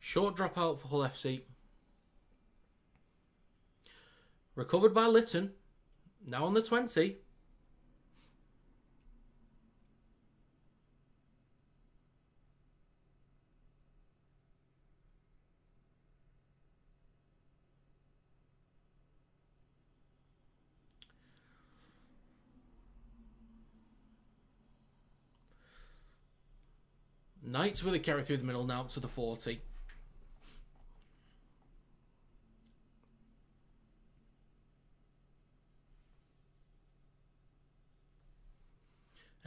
Short dropout for Hull FC. Recovered by Litton. Now on the 20. Knights with a carry through the middle now to the 40.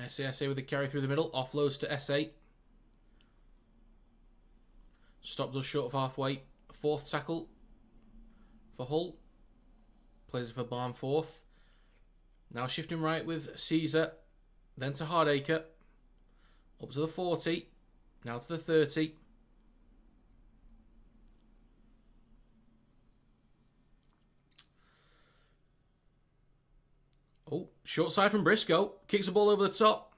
SA with the carry through the middle. Offloads to SA. Stopped us short of halfway. Fourth tackle for Hull. Plays it for Barn fourth. Now shifting right with Caesar. Then to Hardacre. Up to the 40. Now to the 30. Oh, short side from Briscoe. Kicks the ball over the top.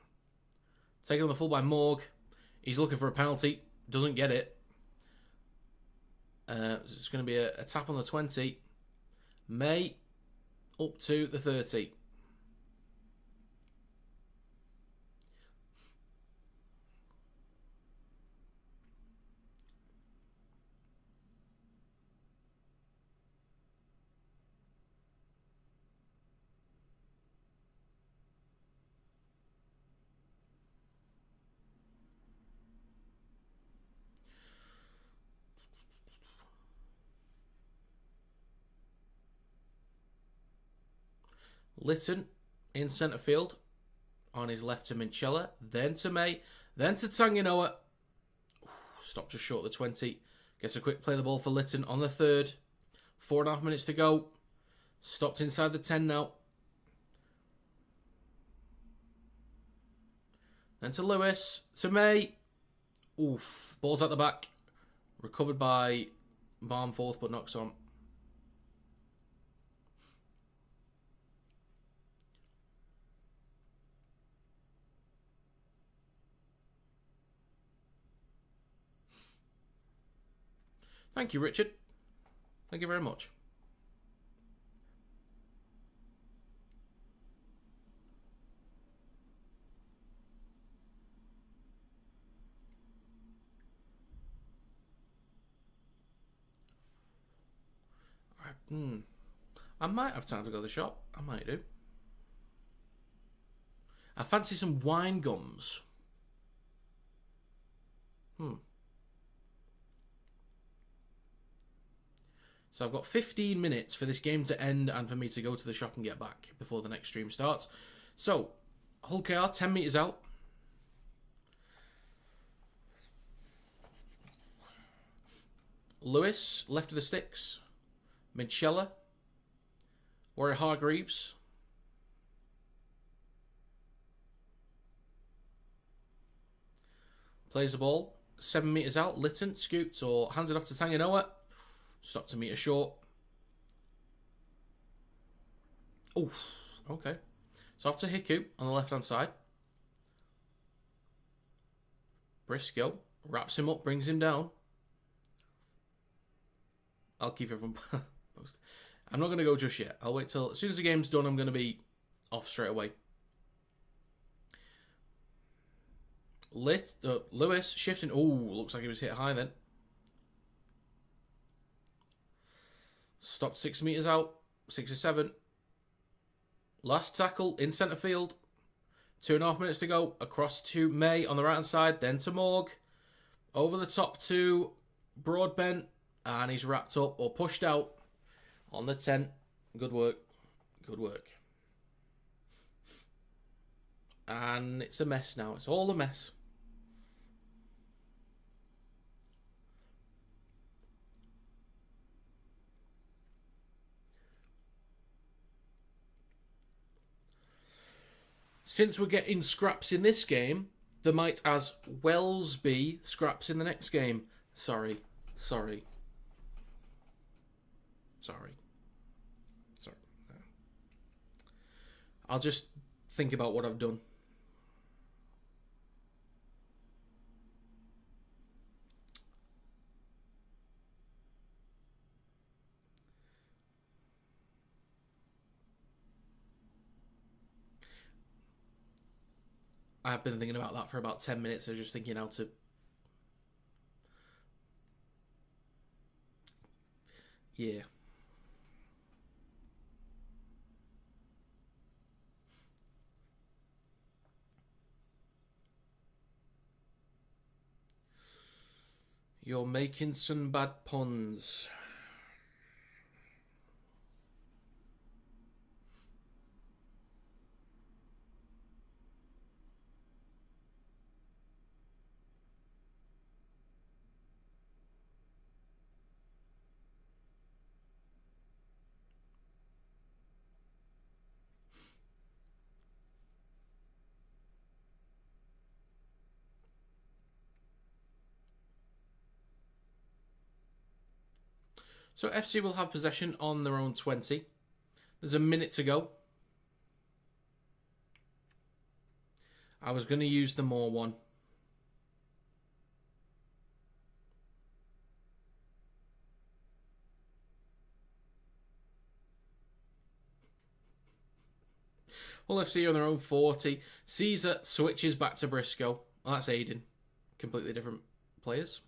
Taken on the full by Morg. He's looking for a penalty. Doesn't get it. It's going to be a tap on the 20. May up to the 30. Litton in centre field. On his left to Minchella. Then to May. Then to Tanginoa. Stopped just short of the 20. Gets a quick play of the ball for Litton on the third. 4.5 minutes to go. Stopped inside the 10 now. Then to Lewis. To May. Oof. Ball's at the back. Recovered by Barnforth but knocks on. Thank you, Richard. Thank you very much. I might have time to go to the shop. I might do. I fancy some wine gums. So I've got 15 minutes for this game to end and for me to go to the shop and get back before the next stream starts. So, Hull KR, 10 metres out. Lewis, left of the sticks. Minchella. Warrior Hargreaves. Plays the ball. 7 metres out. Litton scoots or hands it off to Tanginoa. Stopped a metre short. Oh, okay. So off to Hiku on the left-hand side. Briscoe wraps him up, brings him down. I'll keep everyone posted. I'm not going to go just yet. I'll wait till... As soon as the game's done, I'm going to be off straight away. Lewis shifting. Oh, looks like he was hit high then. Stopped 6 metres out. 6 or 7. Last tackle in centre field. 2.5 minutes to go. Across to May on the right hand side. Then to Morg. Over the top to Broadbent. And he's wrapped up or pushed out on the 10. Good work. Good work. And it's a mess now. It's all a mess. Since we're getting scraps in this game, there might as well be scraps in the next game. Sorry. I'll just think about what I've done. I've been thinking about that for about 10 minutes. I was just thinking how to... Yeah. You're making some bad puns. So FC will have possession on their own 20. There's a minute to go. I was going to use the more one. Hull FC on their own 40. Caesar switches back to Briscoe. Oh, that's Aiden. Completely different players.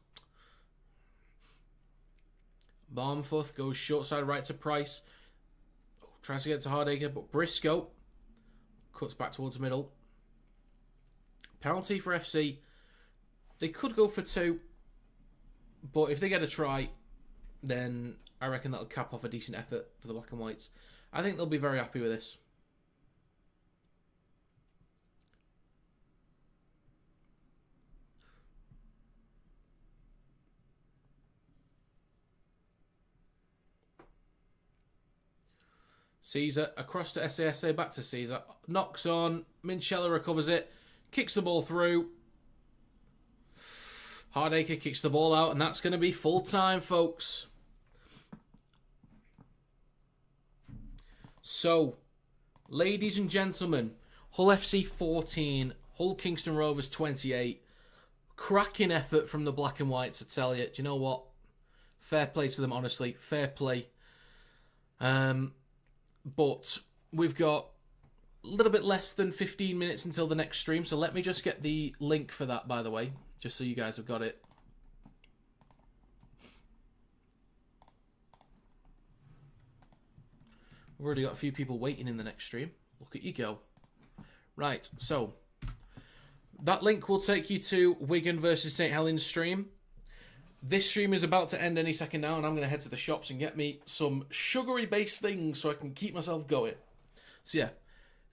Barmforth goes short side right to Price. Oh, tries to get to Hardacre, but Briscoe cuts back towards the middle. Penalty for FC. They could go for 2, but if they get a try, then I reckon that'll cap off a decent effort for the Black and Whites. I think they'll be very happy with this. Caesar across to SASA, back to Caesar. Knocks on. Minchella recovers it. Kicks the ball through. Hardacre kicks the ball out, and that's going to be full time, folks. So, ladies and gentlemen, Hull FC 14, Hull Kingston Rovers 28. Cracking effort from the Black and Whites, I tell you. Do you know what? Fair play to them, honestly. Fair play. But we've got a little bit less than 15 minutes until the next stream, so let me just get the link for that, by the way, just so you guys have got it. We've already got a few people waiting in the next stream. Look at you go. Right, so that link will take you to Wigan versus St Helens stream. This stream is about to end any second now, and I'm going to head to the shops and get me some sugary-based things so I can keep myself going. So yeah,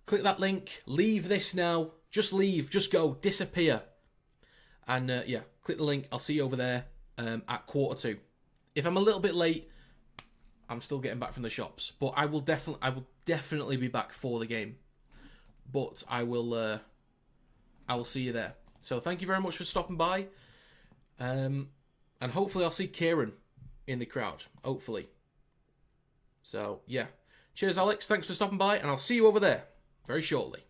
click that link, leave this now, just leave, just go, disappear. And yeah, click the link, I'll see you over there at 1:45. If I'm a little bit late, I'm still getting back from the shops, but I will definitely be back for the game. But I will see you there. So thank you very much for stopping by. And hopefully I'll see Kieran in the crowd. Hopefully. So, yeah. Cheers, Alex. Thanks for stopping by. And I'll see you over there very shortly.